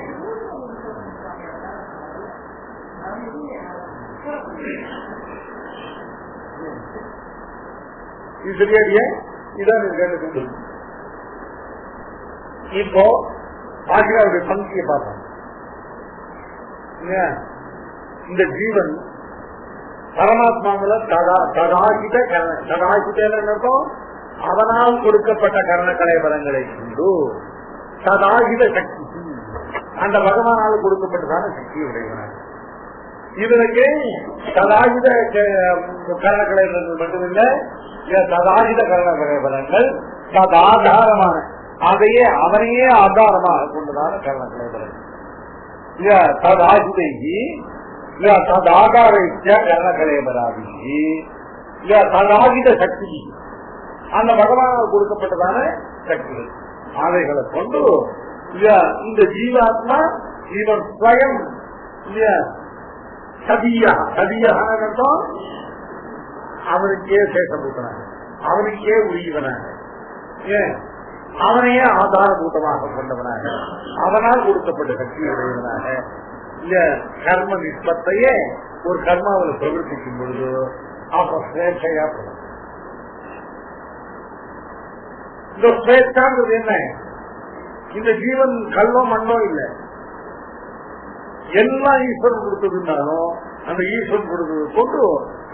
இது சரியாடியா? இதான் நீங்க கேட்டு. இப்போ பாக்கியாவுடைய பங்கியை பார்த்தோம். இந்த ஜீவன் பரமாத்மாவில ததாகித அர்த்தம் அவனால் கொடுக்கப்பட்ட கரணக்கலை பலங்களை கொண்டு ததாகித சக்தி அந்த பகவானால் கொடுக்கப்பட்டதான சக்தி உடையவன. இவனுக்கு ததாகித கரணக்கலை பலங்கள் மட்டுமில்லை, ததாகித கரணக்கலை பலங்கள் ததாதாரமான அதையே அவனையே ஆதாரமாக கொண்டதான கரணக்கலை பலங்கள் ததாகிதைகி ததாகாரிக்க கரணக்கலைபராகி ததாகித சக்தி அந்த பகவானால் கொடுக்கப்பட்டதான சக்திகள் அவைகளை கொண்டு இந்த ஜீவாத்மா ஜீவன் ஸ்வயம் சதியம் அவனுக்கே சேஷபூத்தனாக அவனுக்கே உரியவனாக அவனையே ஆதாரபூதமாக கொண்டவனாக அவனால் கொடுக்கப்பட்ட சக்தி உடையவனாக இல்ல கர்ம நிஷ்பத்தையே ஒரு கர்மாவில் பிரவர்த்திக்கும் பொழுது அப்ப ஸ்வேட்சையா போகும். இந்த ஸ்வேட்சாங்கிறது என்ன? இந்த ஜீவன் கல்லோ மண்ணோ இல்லை, எல்லாம் ஈஸ்வரன் கொடுத்ததுனாலும் அந்த ஈஸ்வரன் கொடுத்தது கொண்டு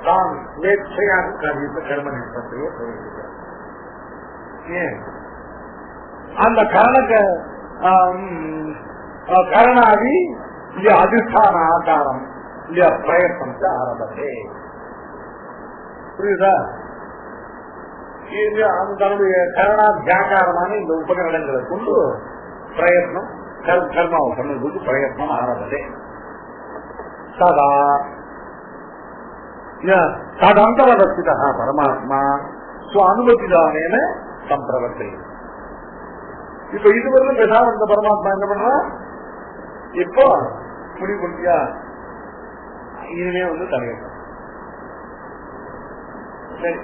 தான் ஸ்வேட்சையான காரியத்தை கர்ம நிஷ்பத்தையே பிரவர்த்திக்கிறார். ஏன் அந்த கரணாதி அதிஷ்டான ஆகாரம் பிரயத்னம் ஆரம்பத்தே புரியுதா? தன்னுடைய கரணாத்தியாகாரமான இந்த உபகரணங்களை கொண்டு பிரயத்னம் கர்மாவை பண்ணதுக்கு பிரயத்னம் ஆரம்பத்தே சதா ததந்தவதஸ்திதா பரமாத்மா அனுமதிதானேன சம்பிரவர்த்தை. இப்ப இதுவரை பேசாம இந்த பரமாத்மா என்ன பண்றா? இப்போ முடிவு பண்ணியா இனிமே தலையிடும். சரி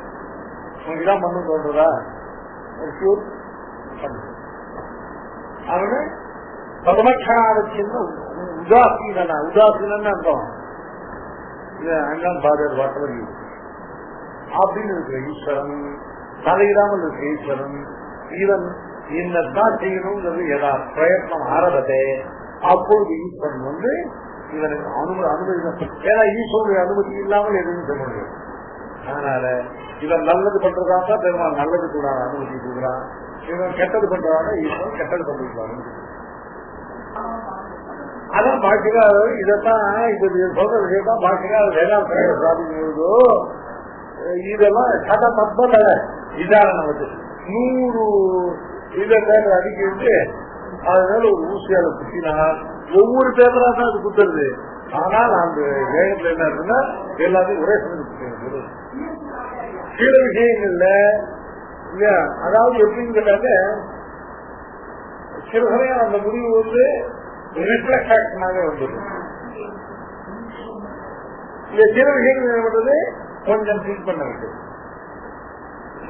உனக்குதான் பண்ணு தோன்றதா? அவனு பரமக்ஷான உதாசீனா உதாசீனன்னு அர்த்தம். அங்கான் பாதர் வாட்டவரி அப்படின்னு இருக்கிற ஈஸ்வரன், தலையிடாமல் இருக்கிற ஈஸ்வரன் இவன் என்னதான் செய்யணுங்கிறது எதா பிரயத்னம் ஆரம்பத்தே அப்பொழுது ஈஸ்வரன் இவனுக்கு அனுமதி. ஏன்னா ஈஸ்வரனுடைய அனுமதி இல்லாமல் எதுவும் செய்ய முடியும். அதனால இவன் நல்லது பண்றதா பெருமாள் நல்லது கூட அனுமதி கொடுக்குறான், இவன் கெட்டது பண்றதான ஈஸ்வரன் கெட்டது பண்ணிருக்காங்க. அதான் பாக்கியக்கார இதான் இது சொல்ற விஷயத்தான் பாக்கியக்கார வேதாந்த சாதிக்கிறதோ. இதெல்லாம் கத தப்பல விசாரணை 100 இதை பேப்பர் அடிக்க விட்டு அதனால ஒரு ஊசியால குத்தினா ஒவ்வொரு பேப்பரா தான் அது குத்துறது. ஆனால் அந்த வேகத்துல என்ன இருக்குன்னா எல்லாத்தையும் ஒரே சமயத்து சில விஷயங்கள்ல இல்லையா, அதாவது எப்படின்னு கேட்டாங்க சில சமயம் அந்த முடிவு ரிஃப்ளெக்ட் ஆக்ஷனாவே வந்துடும். சில விஷயங்கள் என்ன பண்றது கொஞ்சம் திங்க் பண்ண வேண்டும்.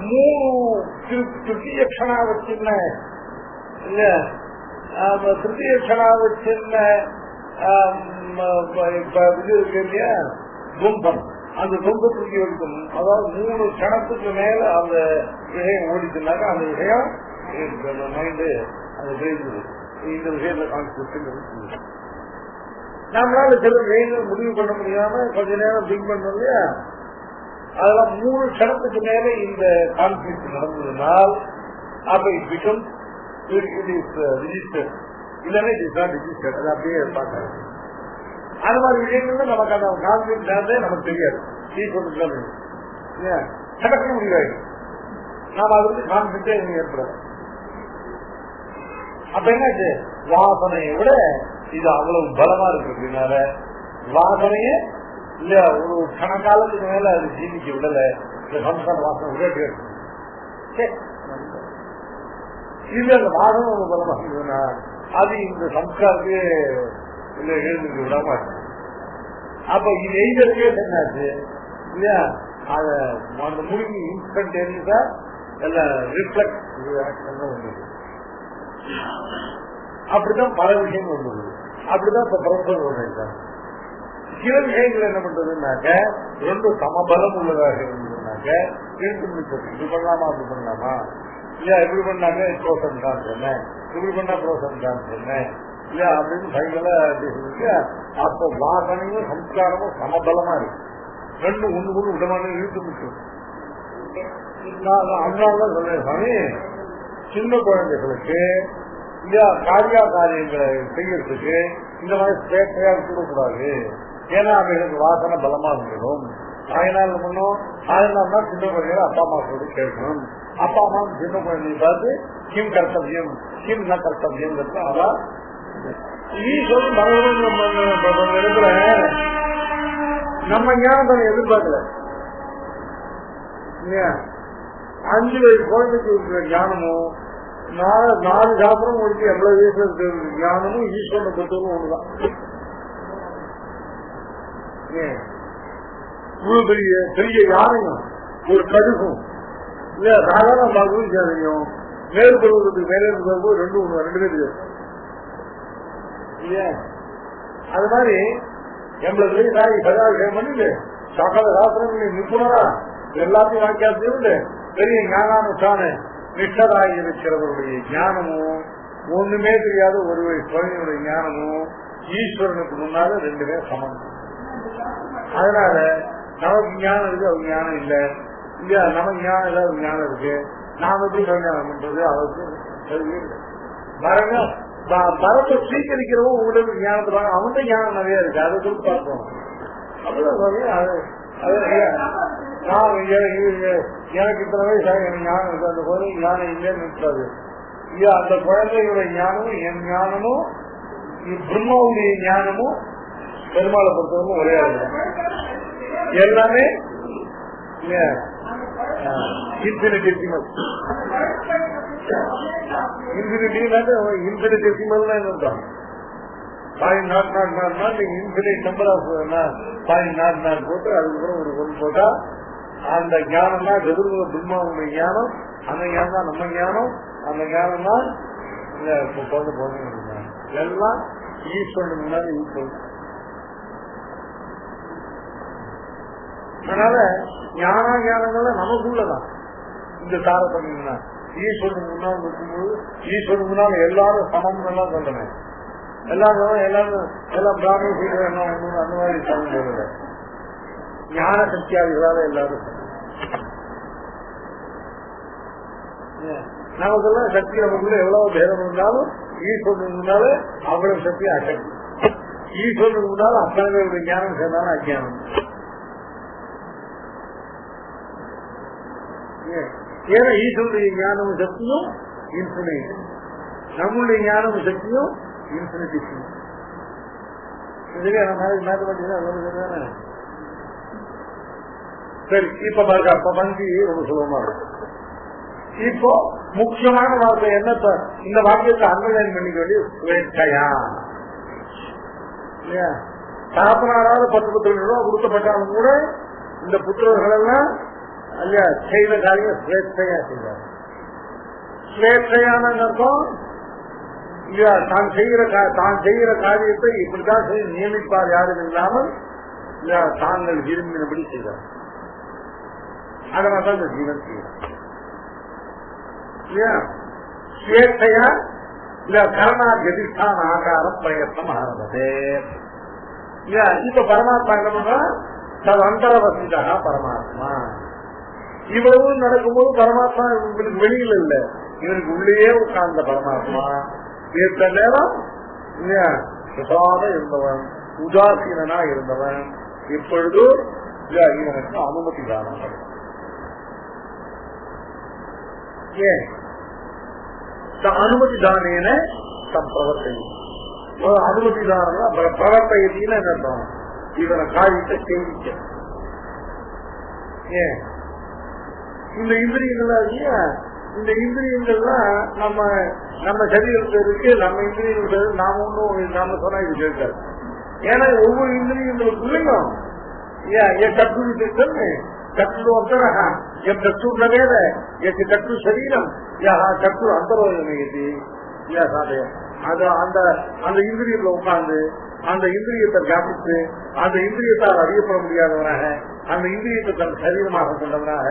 3 திருத்தீய க்ஷணா வச்சிருந்த இல்ல திருத்தீய க்ஷணா வச்சிருந்த இது இருக்கு இல்லையா துன்பம், அந்த துன்பத்துக்கு இருக்கும். அதாவது 3 கணத்துக்கு மேல அந்த விஷயம் ஓடிச்சுனாக்கா அந்த விஷயம் மைண்டு அது தெரிஞ்சது. இந்த விஷயத்துல கான்செப்ட் நம்மளால சில விஷயங்கள் முடிவு பண்ண முடியாம கொஞ்ச நேரம் திங்க் பண்ணோம் இல்லையா, அதெல்லாம் 3 கணத்துக்கு மேல இந்த கான்ஃபிளிக்ட் நடந்ததுனால் அப்ப இட் பிகம் ரிஜிஸ்டர், இல்லைன்னா இட் இஸ் நாட் ரிஜிஸ்டர். அது அப்படியே பார்க்கறது. அது மாதிரி விஷயங்கள்ல நமக்கு அந்த கான்ஃபிளிக்ட் நடந்தே நமக்கு தெரியாது. நடக்க முடியாது. நாம அதுக்கு கான்ஃபிளிக்டே ஏற்படாது. அப்ப என்னாச்சு, வாசனையை விட இது அவ்வளவு பலமா இருக்கிறதுனால வாசனைய இல்ல ஒரு கணக்காலத்துக்கு மேல அது ஜீவிக்க விடல. இந்த சம்சார வாசனை விட இது அந்த வாசனை ஒரு பலமா இருந்ததுன்னா அது இந்த சம்சாரத்தையே எழுதுக்கு விடாம இருக்கு. அப்ப இது எய்தற்கே என்னாச்சு இல்லையா, அத அந்த முடிவு இன்ஸ்டன்டேனியஸா எல்லாம் ரிஃப்ளெக்ட் வந்தது. அப்படிதான் பல விஷயங்கள் வந்தது. அப்படிதான் இப்ப பிரபஞ்சம் வந்திருக்காங்க. சில விஷயங்கள் என்ன பண்றதுன்னாக்க ரொம்ப சமபலம் உள்ளதாக இருந்ததுனாக்க இது பண்ணலாமா அப்படி பண்ணலாமா, இல்ல இப்படி பண்ணாங்க ப்ரோசன் தான் சொன்னேன், இப்படி பண்ணா ப்ரோசன் தான் சொன்னேன், இல்லையா அப்படின்னு ஃபைனலா இருக்கு. அப்போ வாசனையும் சம்ஸ்காரமும் சமபலமா இருக்கு. ரெண்டும் ஒண்ணு கூட விடமான இழுத்து முட்டு. அதனாலதான் சொல்றேன் சாமி, சின்ன குழந்தைகளுக்கு இல்லையா காரியங்களை செய்யறதுக்கு இந்த மாதிரி ஸ்பேட்டையா விட்டுடக்கூடாது. ஏன்னா அவைகளுக்கு வாசனை பலமா வந்துடும். அதனால முன்னும் அதனால சின்ன குழந்தைகளை அப்பா அம்மா சொல்லி கேட்கணும். அப்பா அம்மா சின்ன குழந்தைய பார்த்து கிம் கர்த்தவியம் கிம் ந கர்த்தவியம் அதான் ஈஸ்வரன் பகவான் இடத்துல நம்ம ஞானத்தை எதிர்பார்க்கல. 5 வயசு குழந்தைக்கு இருக்கிற ஞானமும் 4 சாப்பிடம் முடிச்சு 80 வயசுல இருக்கிற ஞானமும் ஈஸ்வரனை பொறுத்தவரும் ஒண்ணுதான். இவ்வளவு பெரிய யானையும் ஒரு கடுகும் இல்ல சாதாரண பாகவும் சேனையும் மேற்படுவதற்கு மேலே இருக்கிற ரெண்டு பேர் இல்லையா. அது மாதிரி 80 வயசு ஆகி சதாபிஷேகம் பண்ணிட்டு சகல சாஸ்திரங்களின் நிபுணரா எல்லாத்தையும் வாக்கியாசையும் பெரிய ஞானானுஷ்டான நிஷ்டராக இருக்கிறவருடைய ஞானமும் ஒண்ணுமே தெரியாத ஒரு வயசு குழந்தையுடைய ஞானமும் ஈஸ்வரனுக்கு முன்னால 2 பேர் சமம். அதனால நமக்கு ஞானம் இருக்கு, அவருக்கு ஞானம் இல்லை இல்லையா. நமக்கு ஞானம் இல்லை, அவருக்கு ஞானம் இருக்கு. நாம எப்படி கல்யாணம் பண்றது? அவருக்கு பரத்தை ஸ்வீகரிக்கிறவங்க உங்களுடைய ஞானத்துல அவன்கிட்ட ஞானம் நிறைய இருக்கு, அதை குறித்து பார்ப்போம். அப்படிதான் எனக்கு இத்தனை வயசு எனக்கு ஞானம் இருக்கு, அந்த குழந்தை ஞானம் இல்லைன்னு இருக்காது இல்லையா. அந்த குழந்தைகளுடைய ஞானமும் என் ஞானமும் பிரம்மாவுடைய ஞானமும் பெருமாளை பொறுத்தவரைக்கும் ஒரே ஆகுது. எல்லாமே இன்ஃபினிட்டெசிமல். இன்ஃபினிட்டெசிமல் என்னதான் இன்ஃபினிட் நம்பர் ஆஃப் .0 போட்டு அதுக்கப்புறம் ஒரு பொருள் போட்டா அந்த ஞானம் தான் எதிர்ப்பு பிரம்மாவுடைய ஞானம். அந்த ஞானம் தான் நம்ம ஞானம். அந்த ஞானம் தான் எல்லாம் ஈஸ்வரனுக்கு முன்னாடி ஈக்குவல். அதனால ஞானங்கள்ல நமக்குள்ளதான் இந்த தாரதமியம். ஈஸ்வரனுக்கு முன்னால் இருக்கும்போது ஈஸ்வரனுக்கு முன்னால் எல்லாரும் சமம் எல்லாம் சொல்றேன். எல்லாம் பிராமண சீக்கிரம் என்ன ஒண்ணு அந்த மாதிரி சமம் சொல்ல ஞான சக்தியாதிகளால எல்லாரும் நமக்கெல்லாம் சக்தி நமக்குள்ள எவ்வளவு பேரம் இருந்தாலும் ஈஸ்வரனுக்கு முன்னால அவ்வளவு சக்தி அசக்தி. ஈஸ்வரனுக்கு முன்னால அத்தனை பேருடைய ஞானம் சேர்ந்தாலும் அஜானம். ஏன்னா ஈஸ்வருடைய ஞானமும் சக்தியும் இன்ஃபினிட், நம்மளுடைய ஞானமும் சக்தியும் இன்ஃபினிட்டி. சரி, இப்ப பாருங்க, அப்ப பந்தி ரொம்ப சுலபமா இருக்கும். இப்போ முக்கியமான வார்த்தை என்ன? இந்த வாக்கியத்தை அண்டர்லைன் பண்ணிக்க வேண்டிய ஸ்வேட்சையா இல்லையா. தகப்பனாரால 10 ரூபா கொடுக்கப்பட்டாலும் கூட இந்த புத்திரர்கள் எல்லாம் இல்லையா செய்த காரியம் ஸ்வேட்சையா செய்வார். ஸ்வேட்சையான அர்த்தம் இல்லையா, தான் செய்கிற காரியத்தை இப்படித்தான் செய்ய நியமிப்பார் யாரும் இல்லாமல் இல்லையா தாங்கள் விரும்பினபடி செய்வார். அதனால்தான் இந்த ஜீவன் செய்வார் இல்லையா. ஸ்வேட்சையா இல்ல கரணா கதிஷ்டான ஆகாரம் பிரயத்னம் ஆரம்பதே இல்லையா. இப்ப பரமாத்மா என்ன பண்றா? தன் அந்தரவசிதாக பரமாத்மா. இவ்வளவு நடக்கும்போது பரமாத்மா இவங்களுக்கு வெளியில இல்ல, இவருக்கு உள்ளேயே உட்கார்ந்த பரமாத்மா ஏற்ற நேரம் இல்லையா சுகாத இருந்தவன், உதாசீனா இருந்தவன் இப்பொழுது இவனுக்கு அனுமதி தானம். ஏன் அனுமதி தானேன தம் பிரவர்த்தை. அனுமதி தானம் பிரவர்த்தையின்னு என்ன? இவனை காரியத்தை செய்திக்க. ஏன் இந்த இந்திரியங்கள் இல்லையா, இந்த இந்திரியங்கள்லாம் நம்ம சரீரத்தில் இருக்கு. நம்ம இந்திரியங்கள் நாம ஒன்றும் நாம சொன்னா இது கேட்காது. ஏன்னா ஒவ்வொரு இந்திரியங்களுக்குள்ளையும் चक्षु अंतरः यम चक्षु न वेद यह चक्षु शरीरम यह चक्षु अंतरोयमयति यह साधय அந்த இந்திரியத்துல உட்கார்ந்து அந்த இந்திரியத்தை வியாபித்து அந்த இந்திரியத்தால் அறியப்பட முடியாதவனாக அந்த இந்திரியத்தை தன் சரீரமாக கொண்டவனாக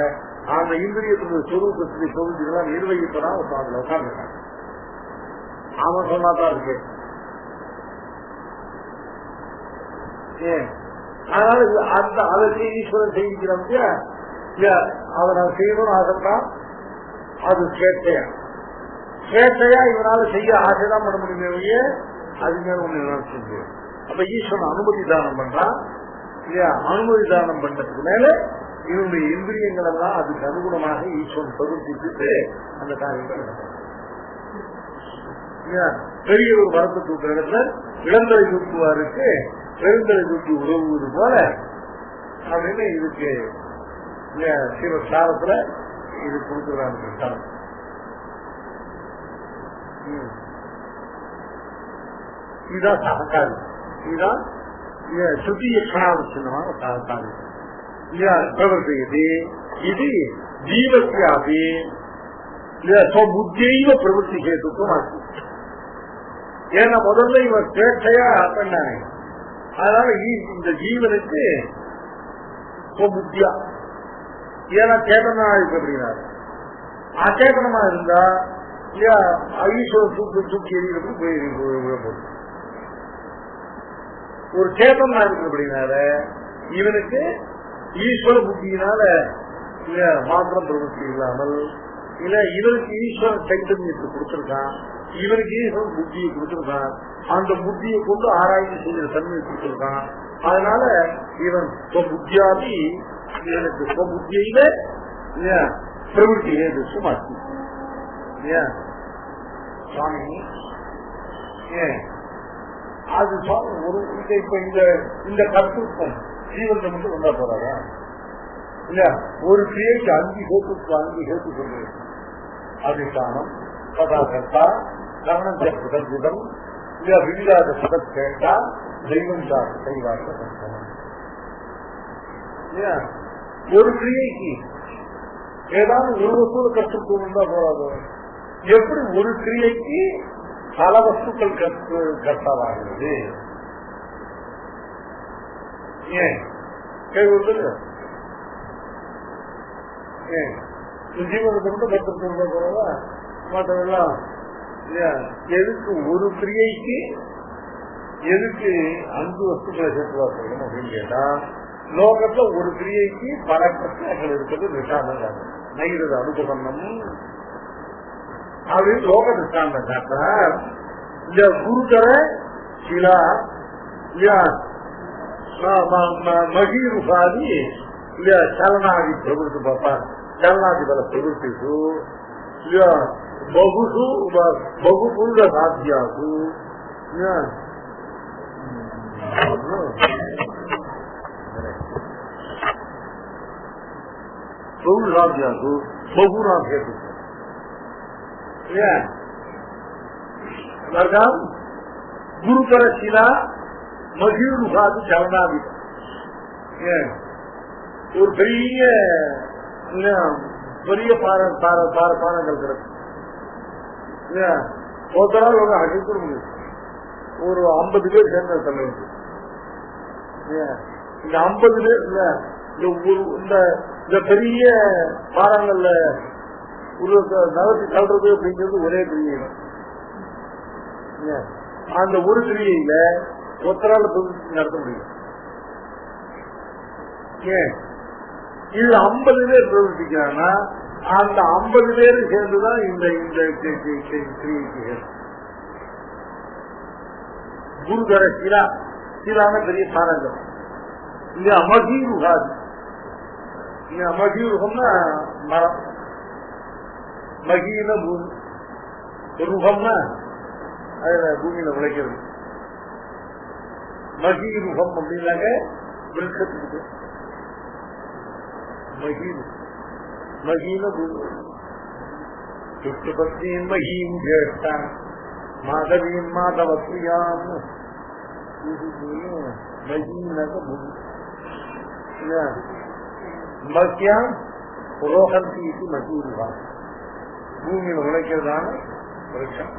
அந்த இந்திரியத்துடைய சொரூபத்தை சொல்லிதான் நிர்வகிப்பதான் அதுல உட்கார்ந்துருக்கான். அவன் சொன்னாதான் இருக்கு அதனால அந்த அதற்கு ஈஸ்வரன் செய்திக்கிறோம். அதை நான் செய்யணும்னு ஆசைத்தான், அது சேட்டையா இவனால செய்ய ஆசைதான் பண்ண முடியுமே, அது மேல ஒண்ணு நினைச்சு. அப்ப ஈஸ்வரன் அனுமதி தானம் பண்றான் இல்லையா? அனுமதி தானம் பண்றதுக்கு மேல இவனுடைய இந்திரியங்கள் எல்லாம் அதுக்கு அனுகுணமாக ஈஸ்வரன் பிரவர்த்திச்சுட்டு அந்த காரியங்கள் நடக்கும். பெரிய ஒரு வரத்தை தூக்குற இடத்துல இளந்தலை தூக்குவாருக்கு பெருந்தலை தூக்கி உதவுவது போல அப்படின்னு இதுக்கு சில சாரத்துல இது கொடுக்குறாங்க. இதுதான் சககாரி, இதுதான் சுத்திய கணாவச்சின்னமான சககாரி பிரவர்த்தியது. இது ஜீவத்தியாபி புத்தியைவ பிரவೃತ್ತಿ ஹேதுக்கும் ஆச்சு. ஏன்னா முதல்ல இவன் சேட்டையா பண்ணானே, அதனால இந்த ஜீவனுக்கு புத்தியா, ஏன்னா சேதனா இருக்கு அப்படின்னாரு. அச்சேதனமா இருந்தா இல்லையா ஈஸ்வரன் தூக்கி எறிகிறதுக்கு போய் ஒரு சேதனா இருக்கு அப்படின்னால இவனுக்கு ஈஸ்வர புத்தியினால மாத்திரம் பிரவೃತ್ತಿ இல்லாமல் இல்ல இவனுக்கு ஈஸ்வரன் சைத்தன்யத்தை கொடுத்திருக்கான், இவனுக்கு ஈஸ்வரன் புத்தியை கொடுத்திருக்கான், அந்த புத்தியை கொண்டு ஆராய்ச்சி செய்கிற தன்மையை கொடுத்திருக்கான். அதனால இவன் புத்தியாதி இவனுக்கு புத்தியில பிரவೃತ್ತಿ ஏது சுமாச்சி சுவாமி. அது ஒரு இப்ப இந்த கருத்துக்கும் ஜீவன் மட்டும் வந்தா போறாரா இல்ல? ஒரு கிரியைக்கு 5 ஹேத்து சொல்றது. அதிஷ்டானம், பதாகர்த்தா, கவனம் புதன் இல்ல விழியாத சுதத் கேட்டா தெய்வம் செய்வார்கள். ஒரு கிரியைக்கு ஏதாவது ஒரு வசூல கற்றுக்கொண்டு தான் போறாது. எப்படி ஒரு கிரியைக்கு பல வஸ்துக்கள் கர்த்தாவாகிறது? ஏன் கேள்வி ஜீவனத்தை மட்டும் கற்றுக்கொண்டு போறதா? மற்றவெல்லாம் எதுக்கு ஒரு கிரியைக்கு எதுக்கு 5 வஸ்துக்களை சேர்த்துவா சொல்லணும் அப்படின்னு கேட்டா, லோகத்துல ஒரு கிரியைக்கு பல பிரச்சனைகள் இருக்கிறது நிஷாந்தம். நெய்கிறது அனுபவம் அப்படின்னு லோக நிஷாந்தம் காட்டுறார். இந்த குருதர சிலா மகீருகாதி చలనాది ప్రవృత్తి చలనాది బల ప్రవృత్తిషు బహుషు బహుపురుష సాధ్యాసు బహుసాధ్యాసు బహునా హేతు గురుతర శిల మహీరుகாதி చలనాది. ஒரு பெரிய பானங்கள் கிடக்கு. ஒருத்தரால் ஒரு அழைக்க முடியும். ஒரு 50 பேர் சேர்ந்த தலைவர். இந்த 50 பேர் இந்த பெரிய பானங்கள்ல நகர்த்தி தள்ளுறது அப்படிங்கிறது ஒரே கிரியை. அந்த ஒரு கிரியையில ஒருத்தரால் நடத்த முடியும். இது 50 பேர் பிரவர்த்திக்கிறாங்கன்னா அந்த 50 பேர் சேர்ந்துதான் இந்த குருதர சீலான பெரிய சாரங்கள். இங்க அமகீருகாது. இங்க அமகீருகம்னா மரம், மகீன பூமி, ருகம்னா அதுல பூமியில விளைக்கிறது. மகீருகம் அப்படின்னாக்க விருட்சத்துக்கு மகீன பூமி. சுற்றுபக்தியின் மகீம் ஜேஷ்டான் மாதவியின் மாதவத்ரியாம் மகீனக பூமி. மக்கியாம் புரோகந்தி இது மகீருகா, பூமியில உழைக்கிறதான விருட்சம்,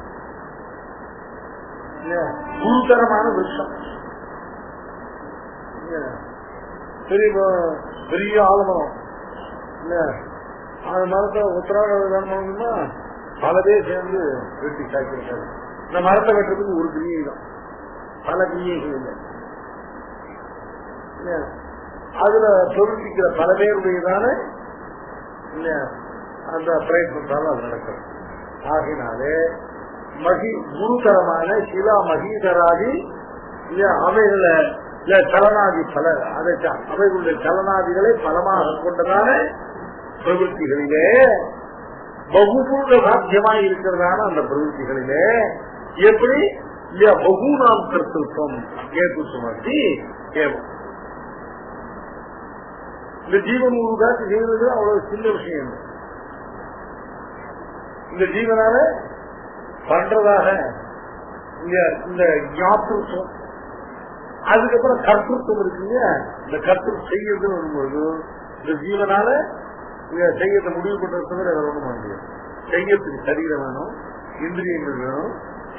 குருதரமான விருட்சம். பெரிய ஆலமரம் இல்ல, அந்த மரத்தை உத்தரவாதம்னா பல பேர் சேர்ந்து வெட்டி சாய்க்கிறாரு. இந்த மரத்தை வெட்டுறதுக்கு ஒரு கிரியை தான், பல கிரியைகள் இல்லை. அதுல பிரவர்த்திக்கிற பல பேருடையதான அந்த பிரயத்னத்தால் அது நடக்கிறது. ஆகினாலே குருதரமான சிலா மகீதராதி அவைகளை சலனாதி பல அவைகளுடைய சலனாதிகளை பலமாக கொண்டதான பிரவೃತ್ತಿகளிலே பகுபூர்ண சாத்தியமாய் இருக்கிறதான அந்த பிரவೃತ್ತಿகளிலே எப்படி பகுநாம் கர்த்தத்துவம் கேட்டு சுமத்தி கேவம் இந்த ஜீவன் உருவாக்கி செய்வது அவ்வளவு சின்ன விஷயம். இந்த ஜீவனால பண்றதாக இந்த ஞாபகம், அதுக்கப்புறம் கர்த்தத்துவம் இருக்குங்க. இந்த கர்த்தம் செய்யறது வரும்போது இந்த ஜீவனால செய்யறத முடிவு பண்றது தவிர வேற ஒண்ணும் பண்ண முடியாது. செய்யறதுக்கு சரீரம் வேணும், இந்திரியங்கள் வேணும்,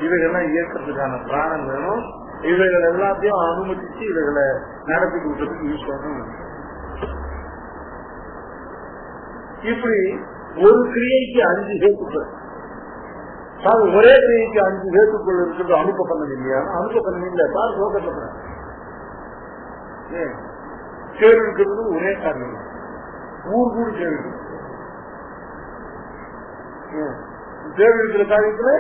இவைகள்லாம் இயக்கத்துக்கான பிராணம் வேணும். இவைகள் எல்லாத்தையும் அனுமதிச்சு இவைகளை நடத்தி கொடுத்ததுக்கு யூஸ் பண்ணணும். இப்படி ஒரு கிரியைக்கு 5 ஹேத்துக்கள், ஒரே கிரியைக்கு 5 ஹேத்துக்கள் இருக்கிறது. அனுப்ப பண்ணது இல்லையா? அனுப்ப பண்ணது இல்ல சார். லோகத்துல சேர் இருக்கிறது ஒரே காரணம். ஊர் கூடி சேர் சேர் இருக்கிற காரியத்துல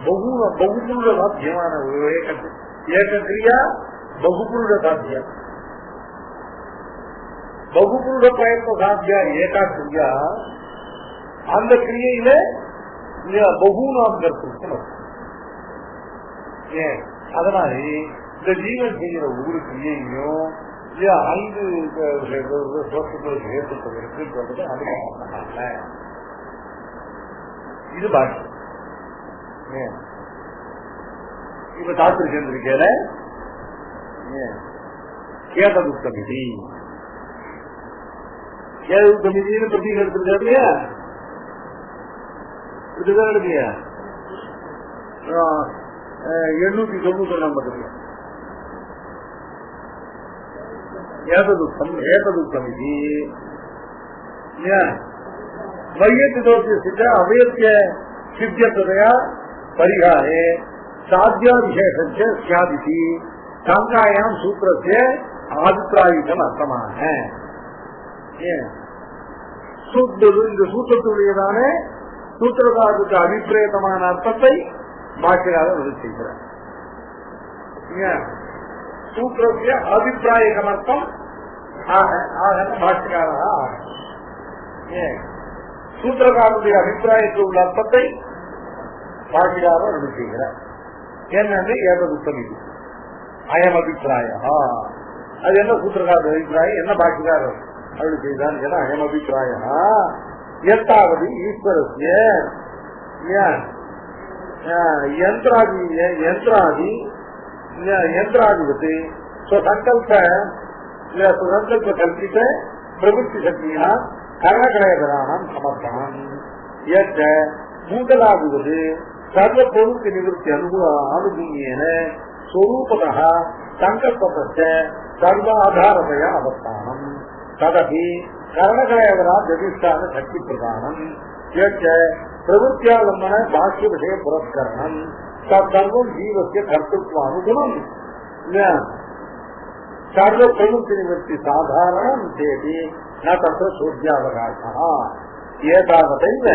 பகுபுருட சாத்தியமான ஏக கிரியா பகுபுருட சாத்தியம். பகுபுருட பிரயத்ன சாத்தியா ஏகா கிரியா. அந்த கிரியையில பகுநாம் கருத்து. அதனால இந்த ஜீவன் செய்கிற ஒவ்வொரு கிரியையும் 5 சோற்றுகளுக்கு ஏற்பட்டதற்கு சொல்றது அனுபவம். இது பாக்கி இப்ப சாஸ்திர சேர்ந்திருக்கேன். கேததுத்தமிதி கேததுத்தமிதினு பிரதீகம் எடுத்துருக்காரு. இதுதான் எடுத்தியா 891 ஏததுத்தமிதி வையத்து தோற்ற அவயத்திய சித்தியத்தையா परिहारे साध्याभिषेक शंकायाम सूत्र से आदित्रायुधम अर्थमान है. सूत्रத்துடையதான சூத்திரகாரத்துக்கு அபிப்பிரேதமான அர்த்தத்தை பாக்கியராக செய்கிறார். சூத்திரத்திய அபிப்பிராயகம் அர்த்தம் பாக்கியராக சூத்திரகாரத்துடைய அபிப்பிராயத்தில் உள்ள அர்த்தத்தை பாக்கியராக செய்கிறார். என்னன்னு ஏததுத்தம் இது அயம் அபிப்பிராய. அது என்ன சூத்திரகார அபிப்பிராயம், என்ன பாக்கியராக அப்படி செய்தான் கேட்டா அயம் அபிப்பிராய எத்தாவது ஈஸ்வரஸ்ய யந்திராதிபதி சுசங்கல்ப கல்பித்த பிரவೃತ್ತಿ சக்தியா கர்ணகலயபராணம் சமர்ப்பணம் ஏற்ற மூதலாகுவது சர்வ பிரவೃತ್ತಿ நிவೃತ್ತಿ அனுபூமியன ஸ்வரூபதः சங்கல்பத்த சர்வாதாரதய அவஸ்தானம் ததபி கர்ணகலயபரா ஜதிஷ்டான சக்தி பிரதானம் ஏற்ற பிரவೃತ್ತಿயாலம்பன பாக்கிய விஷய புரஸ்கரணம் தர்வம் ஜீவசிய கர்த்தத்வ அனுகுணம் சர்வ பிரவೃತ್ತಿ நிவೃತ್ತಿ சாதாரணம் சேதி ந தத்ர சோத்யாவகாசः ஏதாவதைவ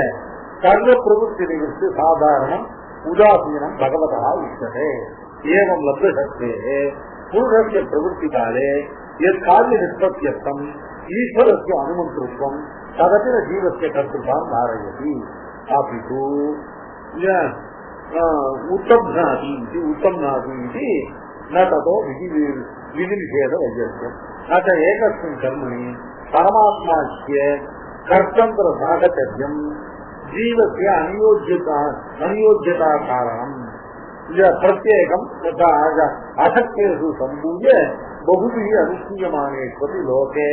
சர்வ பிரவೃತ್ತಿ நிவೃತ್ತಿ சாதாரணம் உதாசீனம் பகவதः உச்சதே. ஏவம் லப்தசக்தே புருஷஸ்ய பிரவೃತ್ತಿ காலே யத் காரிய நிஷ்பத்யர்த்தம் ஈஸ்வரஸ்ய அனுமந்திருத்வம் ததபிர ஜீவஸ்ய கர்த்தத்வம் நாரயதி. அபிது உத்தம்நாதி இது ந ததோ விதிநிஷேத வைஜஸ்யம் ந ஏகஸ்மின் கர்மணி பரமாத்மாஸ்ய கர்த்தந்திர சாகச்சரியம் ஜீவஸ்ய அநியோஜ்யதா காரணம் பிரத்யேகம் அசக்தேஷு சம்பூய பகுபிஹி அனுஷ்டீயமானேஸ்வரி லோகே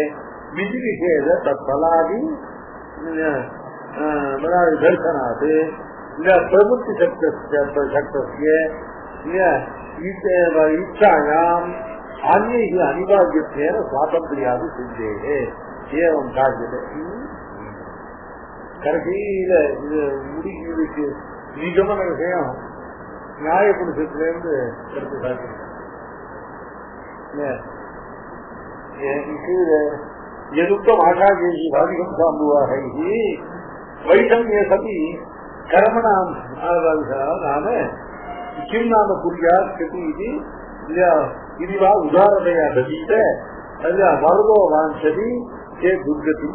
விதிநிஷேத தத்பலாதி தர்சனாத் பிரவೃತ್ತಿ சக்தஸ்ய இச்சாயாம் அந்நிய அனிவார்யத்தேன சுவாதந்திரியாது சித்தேகே. ஏவம் காரியத்தை கடைசியில இது முடிக்கு நிஜமான விஷயம் நியாயபுருஷத்திலிருந்து கருத்து சாட்சி. எதுக்கம் ஆகாகி பாதிகம் சாம்புவாக வைஷமிய சதி கர்மணாம் நாம கிம் நாம புரியா கதி இது இல்லையா இதுவா உதாரணயா தீத அல்ல மருதோ வாஞ்சதி ஏ துர்கதி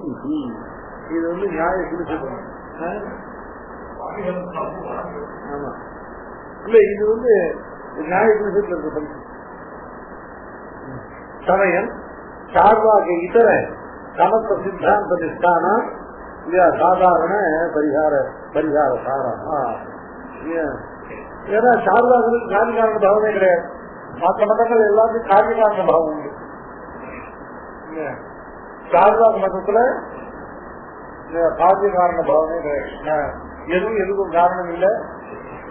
இது வந்து நியாய குறிப்பிடும். ஆமா இல்ல இது வந்து நியாய குறிப்பிட்டு இருக்க சமயம் சார்வாக இதர சமஸ்த சித்தாந்த நிஷ்டான சாதாரண பரிகார சாரம். ஏன்னா சார்வாகளுக்கு காரிகாரண பாவமே கிடையாது. மற்ற மதங்கள் எல்லாத்தையும் காரிகாரண பாவம் உண்டு. சார்வாக மதத்துல காரியகாரண பாவமே கிடையாது. எதுவும் காரணம் இல்லை,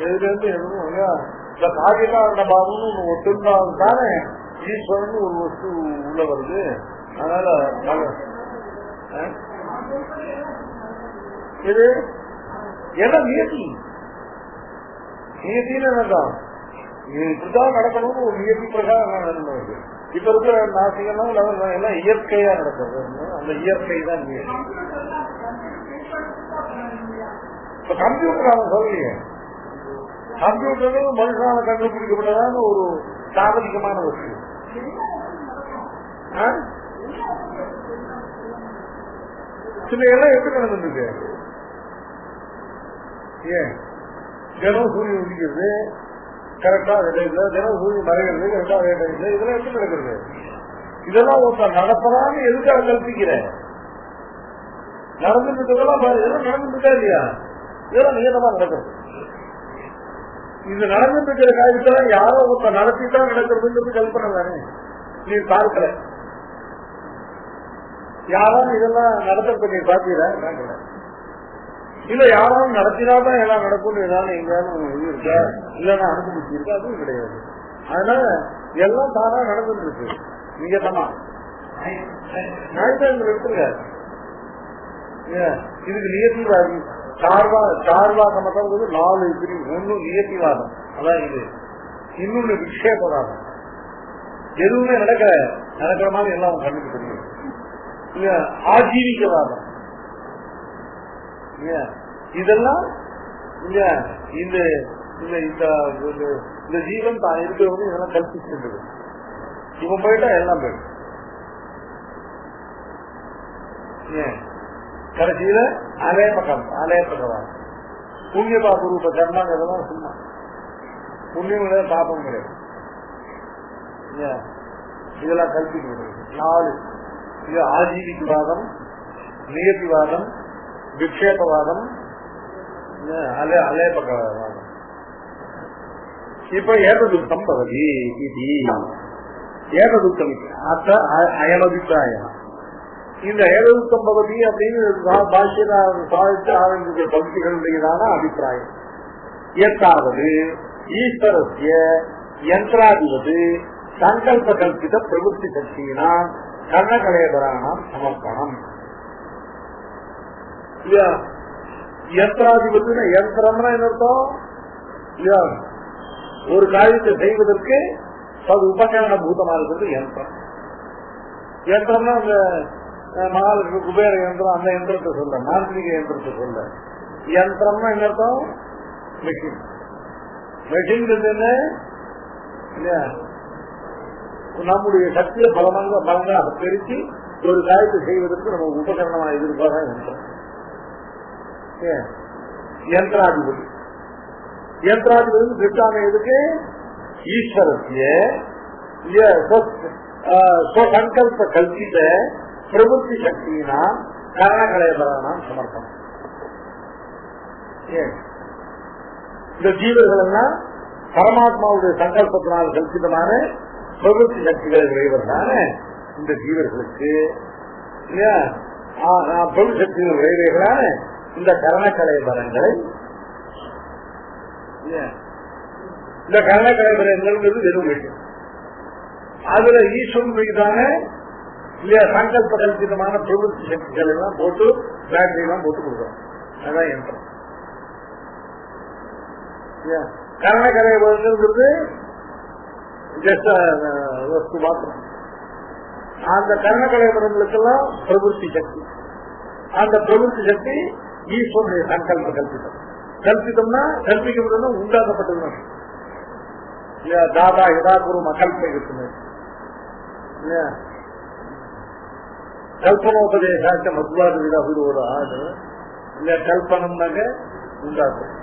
எதுல இருந்து எதுவும் இந்த காரியகாரண பாவம் ஒட்டுந்தால் தானே ஈஸ்வரன் ஒரு வஸ்து உள்ள வருது. அதனால இது எல்லாம் நியதி நியத்தின்னு என்னதான் இப்படிதான் நடக்கணும்னு ஒரு நியதி பிரகாரம் நடந்தது. இப்ப இருக்கிற நாசிகனும் எல்லாம் இயற்கையா நடக்கிறது. அந்த இயற்கை தான் நியதி. இப்ப கம்ப்யூட்டர் அவன் சொல்லலையே, கம்ப்யூட்டர் மனுஷனால கண்டுபிடிக்கப்பட்டதான ஒரு சாதனிகமான வஸ்து. சில எல்லாம் எப்படி நடந்துருக்கு? ஏன் தினம் சூரியன் உதிக்கிறது கரெக்டா அதே டைம்ல, தினம் சூரியன் மறைகிறது கரெக்டா அதே டைம்ல, இதெல்லாம் எப்படி நடக்கிறது? இதெல்லாம் ஒருத்தர் நடப்பதான்னு எதுக்காக கல்பிக்கிற? நடந்துட்டதெல்லாம் இதெல்லாம் நடந்துட்டா இல்லையா? இதெல்லாம் நியதமா நடக்கிறது. இது நடந்துட்டு இருக்கிற காரியத்தெல்லாம் யாரோ ஒருத்தர் நடத்திதான் நடக்கிறதுங்கிறது கல்பனை தானே. நீ பார்க்கல, யாரும் இதெல்லாம் நடத்துறது நீ பாத்தீரா? இல்ல யாரும் நடத்தினாதான் எல்லாம் நடக்கும் ஏதாவது எங்கேயாவது இது இருக்கா இல்லன்னா அனுபவிச்சு இருக்கா? அதுவும் கிடையாது. அதனால எல்லாம் தானா நடந்துட்டு இருக்கு. நீங்க தானா எடுத்துங்க. இதுக்கு நியத்திவாதி சார்வாக மதம் 4 பிரிவு. ஒண்ணு நியத்திவாதம், அதான் இது. இன்னொன்னு விக்ஷேபவாதம். எதுவுமே நடக்கிற மாதிரி எல்லாம் கண்டுக்கு தெரியும். ஆஜீவிகவாதம் இதெல்லாம் இந்த ஜீவன் தான் இருக்கிறவங்க இதெல்லாம் கல்பிச்சு இவன் போயிட்டா எல்லாம் போயிடும். கடைசியில அலேபகவாதம் புண்ணிய பாப ரூப கர்மாங்கிறதெல்லாம் சும்மா. புண்ணியம் கிடையாது, பாபம் கிடையாது. இதெல்லாம் கல்பிக்க 4. இது ஆஜீவிகவாதம், நியதிவாதம், விக்ஷேபவாதம், அலேபகவாதம். இப்ப ஏததுக்தம் பவதி. ஏததுக்தம் அயமபிப்பிராயம். இந்த ஏததுக்தம் பவதி அப்படின்னு சாதித்து ஆரம்பிக்கிற பகுதிகளுடையதான அபிப்பிராயம். எத்தாவது ஈஸ்வரஸ்ய யந்திராதிபதி சங்கல்ப கல்பித பிரவೃತ್ತಿ சக்தியினால் கர்ணகலேபராணம் சமர்ப்பணம். யந்திராதிபதினா யந்திரம்னா என்ன அர்த்தம்? ஒரு காரியத்தை செய்வதற்கு அது உபகரண பூதமா இருக்கிறது யந்திரம். யந்திரம்னா அந்த மகாலட்சுமி குபேர யந்திரம் அந்த யந்திரத்தை சொல்ல, மாந்திரிக யந்திரத்தை சொல்ல. யந்திரம்னா என்ன அர்த்தம்? மெஷின். மெஷின் என்ன? நம்முடைய சக்தியை பலங்களாக பெருக்கி ஒரு காரியத்தை செய்வதற்கு நம்ம உபகரணமாக எதிர்பார்க்க யந்திரம். யந்திராதிபதி. யந்திராதிபதி திட்டான எதுக்கு? ஈஸ்வரத்திய சங்கல்ப கல்பித்த பிரவೃತ್ತಿ சக்தியினா கரணகலேபராணம் சமர்ப்பணம். இந்த ஜீவர்கள் எல்லாம் பரமாத்மாவுடைய சங்கல்பத்தினால் கல்பிதமான பிரவೃತ್ತಿ சக்திகளை விளைவதான இந்த ஜீவர்களுக்கு பிரபு சக்திகள் விளைவுகளான இந்த கரணகலேபரங்களை, இந்த கரணகலேபரங்கள் வெறும் விஷயம். அதுல ஈஸ்வரனுக்குதான இல்லையா சங்கல்ப கல்பிதமான பிரவೃತ್ತಿ சக்திகள் எல்லாம் போட்டு பேட்டரி எல்லாம் போட்டு கொடுக்குறோம். அதான் யந்திரம். கரணகலேபரங்கிறது வஸ்து மாத்திரம். அந்த கர்ணகலைபரங்களுக்கெல்லாம் பிரபுத்தி சக்தி. அந்த பிரபுத்தி சக்தி ஈஸ்வரனுடைய சங்கல்ப கல்பிதம். கல்பிதம்னா கல்பிக்கப்பட்டதுன்னா உண்டாக்கப்பட்டது. தாதா யதாபூர்வ அகல்பை இருக்குமே, கல்பனோபதேசாச்ச மத்வாத விதாபுரி ஒரு ஆடு இல்ல. கல்பனம்னாக உண்டாக்கும்.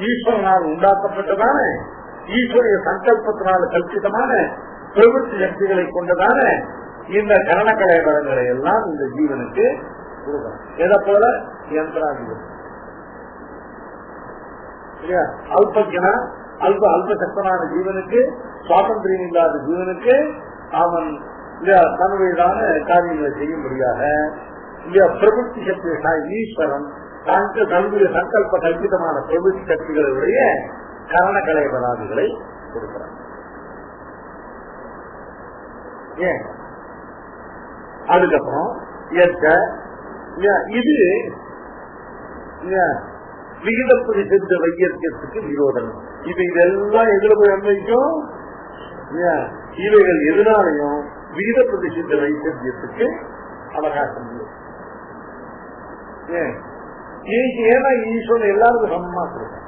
ஈஸ்வரனால் உண்டாக்கப்பட்டதான ஈஸ்வரிய சங்கல்பத்தினால கல்பிதமான பிரவೃತ್ತಿ சக்திகளை கொண்டதான இந்த கரணகலைபரங்களை எல்லாம் இந்த ஜீவனுக்கு கொடுக்கணும். எதை போல யந்திராதிபதி இல்லையா? அல்பஜனா அல்பசக்தனான ஜீவனுக்கு, சுவாதந்திரியம் இல்லாத ஜீவனுக்கு அவன் தன்னுடையதான காரியங்களை செய்யும்படியாக இல்லையா பிரவೃತ್ತಿ சக்தி ஈஸ்வரன் தன்னுடைய சங்கல்ப கல்பிதமான பிரவೃತ್ತಿ சக்திகளுடைய கரணகலைபராதிகளை கொடுக்கிறான். ஏன்? அதுக்கப்புறம் இது விகிதப்படி சென்ற வைத்தியத்துக்கு விரோதம். இப்ப இதெல்லாம் எதுல போய் அன்வைக்கும்? இவைகள் எதனாலையும் விகிதப்படி சென்ற வைத்தியத்துக்கு அவகாசம் இல்லை. ஏன்னா ஈஸ்வரன் எல்லாருக்கும் சமமா கொடுக்கும்.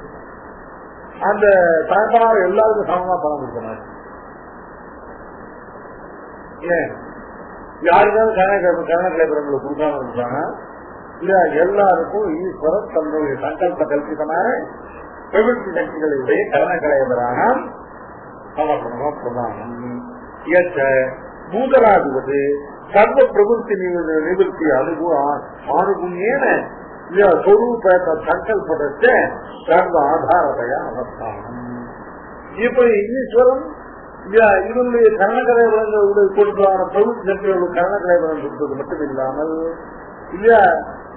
அந்த தகப்பனார் எல்லாருக்கும் சமமா பணம் கொடுக்கணும். ஏன் யாருக்காவது கரணகலைபரங்களை கொடுக்காம இருக்காங்க இல்ல? எல்லாருக்கும் ஈஸ்வரன் தன்னுடைய சங்கல்ப கல்பிதமான பிரவೃತ್ತಿ சக்திகளுடைய கரணகலைபரான சமர்ப்பணம் பிரதானம். பூதராதிபதி சர்வ பிரவೃತ್ತಿ நிவர்த்தி ஆணுகுண்யேன ஸ்வரூப சங்கல்பத்தை சர்வ ஆதாரத்தையா அவஸ்தானம். இப்படி ஈஸ்வரன் இவனுடைய கரணகலைபரங்களுடைய கொடுக்கலான பிரவೃತ್ತಿ சக்திகளுடைய கரணகலைபரம் கொடுத்தது மட்டும் இல்லாமல் இல்லையா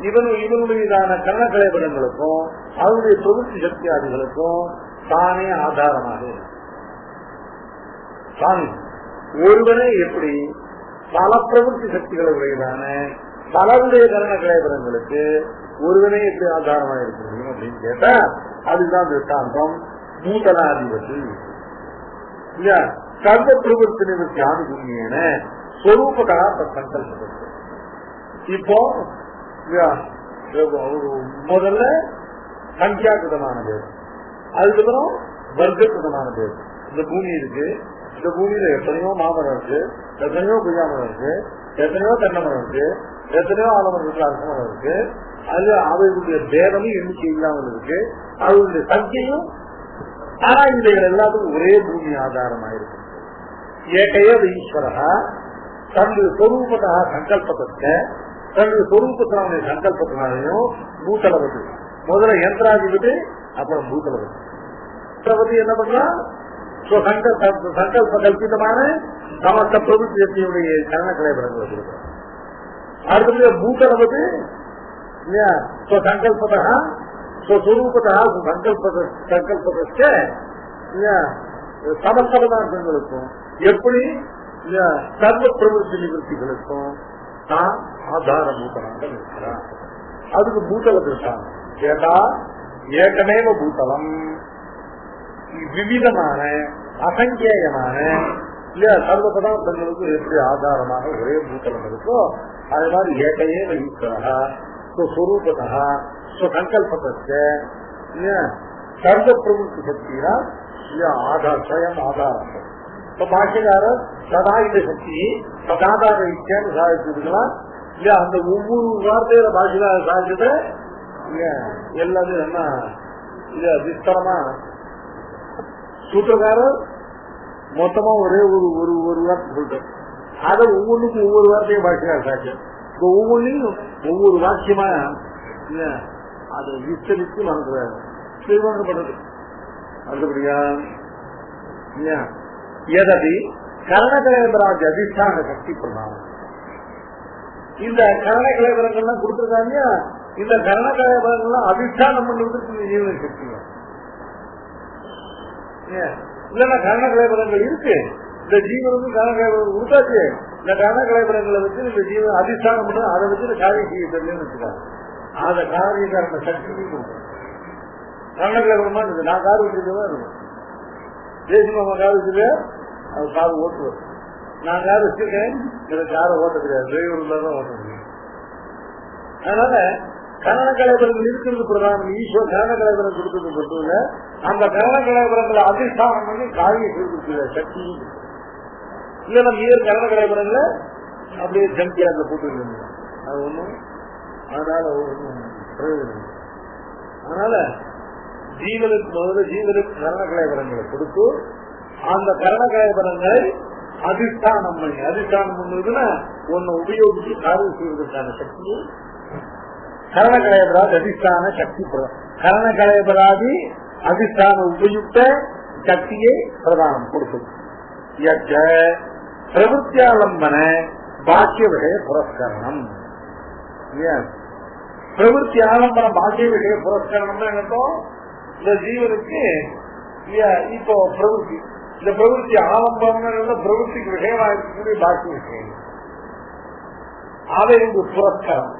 இவனுடையதான கரணகலைபரங்களுக்கும் அவனுடைய பிரவೃತ್ತಿ சக்தியாதிகளுக்கும் தானே ஆதாரமாக தான் ஒருவனே எப்படி பல பிரவೃತ್ತಿ சக்திகளை உடையதான பலருடைய கரணகலைபரங்களுக்கு ஒருவனே எப்படி ஆதாரமாக இருக்க முடியும் அப்படின்னு கேட்டா அதுதான் திருஷ்டாந்தம். பூதனாதிபதி சர்வ பிரவೃತ್ತಿ நிவர்த்தி ஆணுகுண்யேன ஸ்வரூபகா சங்கல்பம். இப்போ முதல்ல சங்கியாகிருதமான பேர், அதுக்கப்புறம் வர்க்ககிருதமான பேர். இந்த பூமி இருக்கு, இந்த பூமியில எத்தனையோ மாமரம் இருக்கு, எத்தனையோ குஜாமரம் இருக்கு, எத்தனையோ தென்னமரம் இருக்கு, எத்தனையோ ஆலமரம் இருக்கு, அரசமரம் இருக்கு. அது அவைகளுடைய பேதமும் எண்ணிக்கை இல்லாமல் இருக்கு, அவர்களுடைய சங்கையும். ஆனா இவைகள் எல்லாத்துக்கும் ஒரே பூமி ஆதாரமாயிருக்கு. ஏகைய ஈஸ்வரா தன்னுடைய சொரூபத்தா சங்கல்பத்தை தன்னுடைய சொரூபத்தினுடைய சங்கல்பத்தினாலையும் பூத்தளபதி முதல்ல யந்திராதிபதி அப்புறம் பூத்தளபதி என்ன பண்றா? சங்கல்ப கல்பிதமான சமஸ்த பிரவೃತ್ತಿ சக்தியுடைய கரணகலைபரங்களை கொடுக்கிறார். அடுத்த பூத்தளபதி சங்கல்பதா ஸ்வரூபதா சங்கல்பத்தை சமஸ்த பதார்த்தங்களுக்கும் எப்படி சர்வ பிரவೃತ್ತಿ நிவர்த்திகளுக்கும் தான் ஆதாரபூதமாக இருக்கிறார். அதுக்கு பூத்தல திருஷ்டான் கேட்டா ஏகமேவ பூத்தலம் விவிதமான அசங்கேயமான இல்லையா சர்வ பதார்த்தங்களுக்கு எப்படி ஆதாரமாக ஒரே பூத்தலம் இருக்கோ அது மாதிரி ஏகையேவ ஈஸ்வரா ஸ்வரூபதா ஸ்வசங்கல்பத்தை சர்வ பிரவೃತ್ತಿ சக்தியா ஸ்வயம் ஆதாரம். இப்ப பாஷகாரர் சதா இந்த சக்தி சதாதார இச்சேன்னு சாதிச்சிருக்கலாம் இல்லையா? அந்த ஒவ்வொரு வார்த்தையில பாஷகார சாதிச்சத எல்லாத்தையும் என்ன இல்லையா விஸ்தரமா சூத்திரக்காரர் மொத்தமா ஒரே ஒரு வார்த்தை சொல்றேன். அதை ஒவ்வொன்றுக்கும் ஒவ்வொரு வார்த்தையும் பாஷகார சாட்சி. இப்ப ஒவ்வொன்றையும் ஒவ்வொரு வாக்கியமா அதை விஸ்தரித்து நமக்கு தீர்மானப்படுறது. அடுத்தபடியா எதபி கரணகலைபராஜ் அதிஷ்டான சக்தி பிரதானம். இந்த கரணகலைபரங்கள்லாம் கொடுத்திருக்காங்க. இந்த கரணகலைபரங்கள்லாம் அதிஷ்டானம் பண்ணுவதற்கு ஜீவன சக்தி இல்லைன்னா கரணகலைபரங்கள் இருக்கு. இந்த ஜீவனுக்கு கரணகலைபரம் கொடுத்தாச்சு. இந்த கரணகலைபரங்களை வச்சு இந்த ஜீவன் அதிஷ்டானம் பண்ண அதை வச்சு காரியம் செய்ய தெரியலன்னு வச்சுக்காங்க. அந்த காரியக்காரன சக்தி கரணகலைபரமா இருக்கு. நான் கார் வச்சிருக்கதான் இருக்கும். தேசியமா கார் வச்சுக்க அது கார் ஓட்டுவார். நான் கார் வச்சிருக்கேன், எனக்கு காரை ஓட்ட தெரியாது, டிரைவர் தான் ஓட்ட முடியும். அதனால கரண கலைபுரங்கள் இருக்கிறது பிரதானம். ஈஸ்வர் கரண கலைபுரம் கொடுத்தது மட்டும் அந்த கரண கலைபுரங்களை அதிஷ்டானம் பண்ணி காரியம் செய்திருக்கிற சக்தியும் இல்ல. நம்ம ஏன் கரண கலைபுரங்களை அப்படியே ஜங்கியா அந்த போட்டு அது ஒண்ணும் அதனால ஒன்றும் பிரயோஜனம். அதனால ஜீவனுக்கு முதல்ல ஜீவனுக்கு கரண கலைபுரங்களை கொடுத்து அந்த கரண கலைபுரங்களை அதிஷ்டானம் பண்ணி, அதிஷ்டானம் பண்ணுறதுன்னா ஒன்னு உபயோகிச்சு காரியம் செய்வதற்கான சக்தியை கரண கலைபராதி அதிஷ்டான சக்தி, கரண கலைபராதி அதிஷ்டான உபயுக்த சக்தியை பிரதானம் கொடுக்கும். பிரவருத்தியாலம்பன பாக்கிய விஷய புரஸ்கரணம். பிரவருத்தி ஆலம்பனம் பாக்கிய விஷய புரஸ்கரணம்னா என்னட்டும், இந்த ஜீவனுக்கு இப்போ பிரவருத்தி, இந்த பிரவருத்தி ஆலம்பனம் பிரவருத்திக்கு விஷயமா இருக்கக்கூடிய பாக்கிய விஷயம் அதை ஒரு புரஸ்கரம்.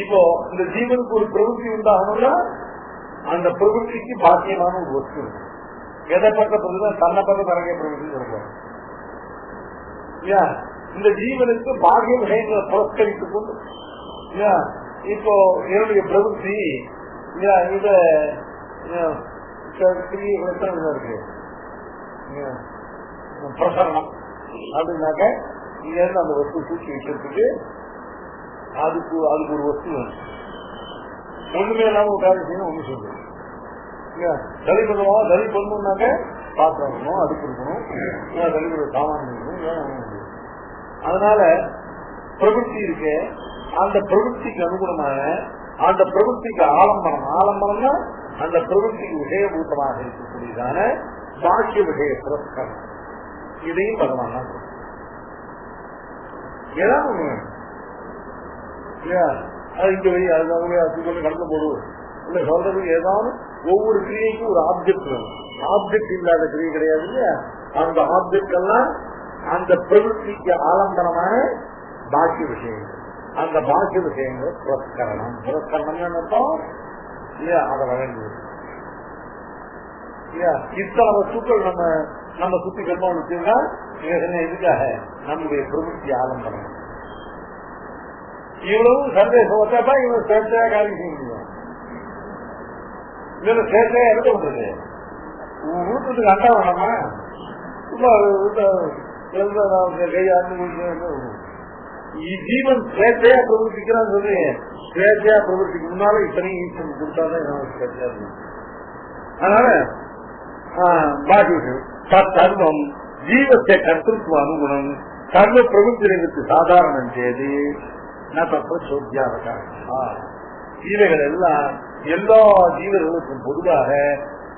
இப்போ இந்த ஜீவனுக்கு ஒரு பிரவருத்தி உண்டாகணும்னா அந்த பிரவருத்திக்கு பாக்கியமான ஒரு வஸ்து இருக்கு. எதை பட்ட பிரவருத்தி? தன்னை பட்ட தரங்க பிரவருத்தி சொல்றாங்க. இந்த ஜீவனுக்கு பாக்கிய விஷயங்களை புரஸ்கரித்துக் கொண்டு இப்போ என்னுடைய பிரவருத்தி இத இருக்கு பிரசரணம் அப்படின்னாக்க இங்க இருந்து அந்த வஸ்து தூக்கி வைக்கிறதுக்கு அதுக்கு ஒரு வஸ்து வேணும். ஒண்ணுமே இல்லாம ஒரு காரியம் செய்யணும், ஒண்ணு செய்யணும். தலி பண்ணுவோம், தலி பண்ணணும்னாக்க பாத்திரம் இருக்கணும், அடுப்பு இருக்கணும், தலிபுர சாமான் இருக்கணும். அதனால பிரவருத்தி இருக்கு. அந்த பிரவருத்திக்கு அனுகுணமான அந்த பிரவருத்திக்கு ஆலம்பனம், ஆலம்பனம்னா அந்த பிரவருத்திக்கு விஷயபூத்தமாக இருக்கக்கூடியதான பாக்கிய விஷய புரஸ்காரம். இதையும் பகவான் தான் ஏதாவது ஒண்ணு அது இங்க வெளியே அதுக்கு கடந்து போடுவோம் இல்ல. சொல்றதுக்கு ஏதாவது ஒவ்வொரு கிரியைக்கும் ஒரு ஆப்ஜெக்ட் வேணும். ஆப்ஜெக்ட் இல்லாத கிரியை கிடையாது இல்லையா. அந்த ஆப்ஜெக்ட் எல்லாம் அந்த பிரவருத்திக்கு ஆலம்பனமான பாக்கிய விஷயங்கள். அந்த பாக்கிய விஷயங்கள் புரஸ்கரணம். புரஸ்கரணம் அர்த்தம் இல்லையா, அதை வழங்குவது இல்லையா. இத்தனை வஸ்துக்கள் நம்ம சுத்தி கர்மம் வச்சிருந்தா இதுக்காக நம்முடைய பிரவருத்தி ஆலம்பனம். இவ்வளவு சந்தேகம் வச்சாதான் இவன் சேர்த்தையா காரியம் செய்ய முடியும். இதுல சேர்த்தையா இருக்க முடியாது. வீட்டுக்கு அண்டா வேணாமா, ஜீவன் சேர்த்தையா பிரவர்த்திக்கிறான்னு சொல்லி சேர்த்தையா பிரவர்த்திக்கு முன்னால இத்தனையும் ஈஸ்வரன் கொடுத்தாதான் சேர்த்தையா இருக்கும். அதனால சர்வம் ஜீவத்தை கர்த்தத்துவ அனுகுணம் சர்வ பிரவருத்தி சாதாரணம் செய்து ஜீவர்கள் எல்லாம் எல்லா ஜீவர்களுக்கும் பொதுவாக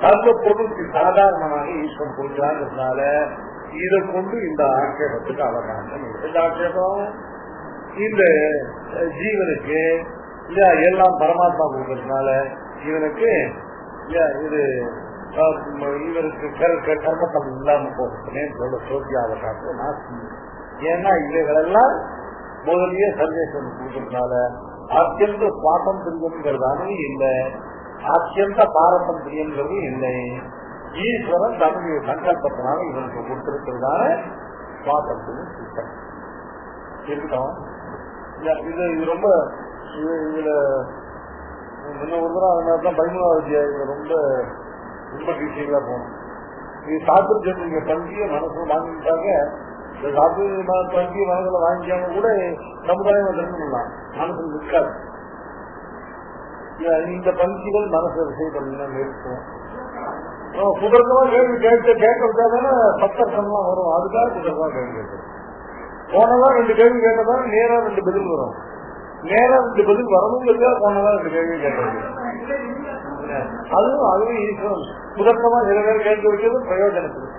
சர்வ பிரவருத்தி சாதாரணமாக ஈஸ்வரன் கொடுக்கிறாங்கிறதுனால இதை கொண்டு இந்த ஆட்சேபத்துக்கு அவகாசம். இந்த ஆட்சேபம் இந்த ஜீவனுக்கு எல்லாம் பரமாத்மா கொடுக்கறதுனால இவனுக்கு இது இவருக்கு கர்மத்தம் இல்லாம போகிறேன்னு சொல்ல சோதிய அவகாசம் நாசி. ஏன்னா இவைகளெல்லாம் முதலிய சந்தேசம் கொடுக்கறதுனால அத்தியந்த சுவாதந்திரியம்ங்கிறதானே இல்லை, அத்தியந்த பாரம்பரியம்ங்கிறது இல்லை. ஈஸ்வரன் தன்னுடைய சங்கல்பத்தினால இவனுக்கு கொடுத்திருக்கிறதான சுவாதந்திரம் சித்தம் இருக்கட்டும். இது ரொம்ப இதுல இன்னும் ஒரு தரம் அதனால்தான் 13வது அத்தியாயத்துல ரொம்ப ரொம்ப டீச்சைகளா போகணும். இது சாப்பிட்டு நீங்க பஞ்சிய மனசுல வாங்கிட்டாங்க. இந்த சாப்பிட்டு பஞ்சிய மனசுல வாங்கிக்காம கூட சமுதாயம் தெரிஞ்சுக்கலாம், மனசுல நிற்காது. இந்த பஞ்சிகள் மனசு விஷயங்கள் இருக்கும். குதர்க்கமா கேள்வி கேட்க விட்டாதானே சப்தர்க்கம்லாம் வரும். அதுக்காக குதர்க்கமா கேள்வி கேட்கணும். போனதான் 2 கேள்வி கேட்டதான் நேரா 2 பதில் வரும். நேரா 2 பதில் வரணுங்கிறதா போனதான் 2 கேள்வி கேட்கறது. அதுவும் ஈஸ்வரன் குதர்க்கமா சில பேர் கேட்க வைக்கிறது பிரயோஜனத்துக்கு.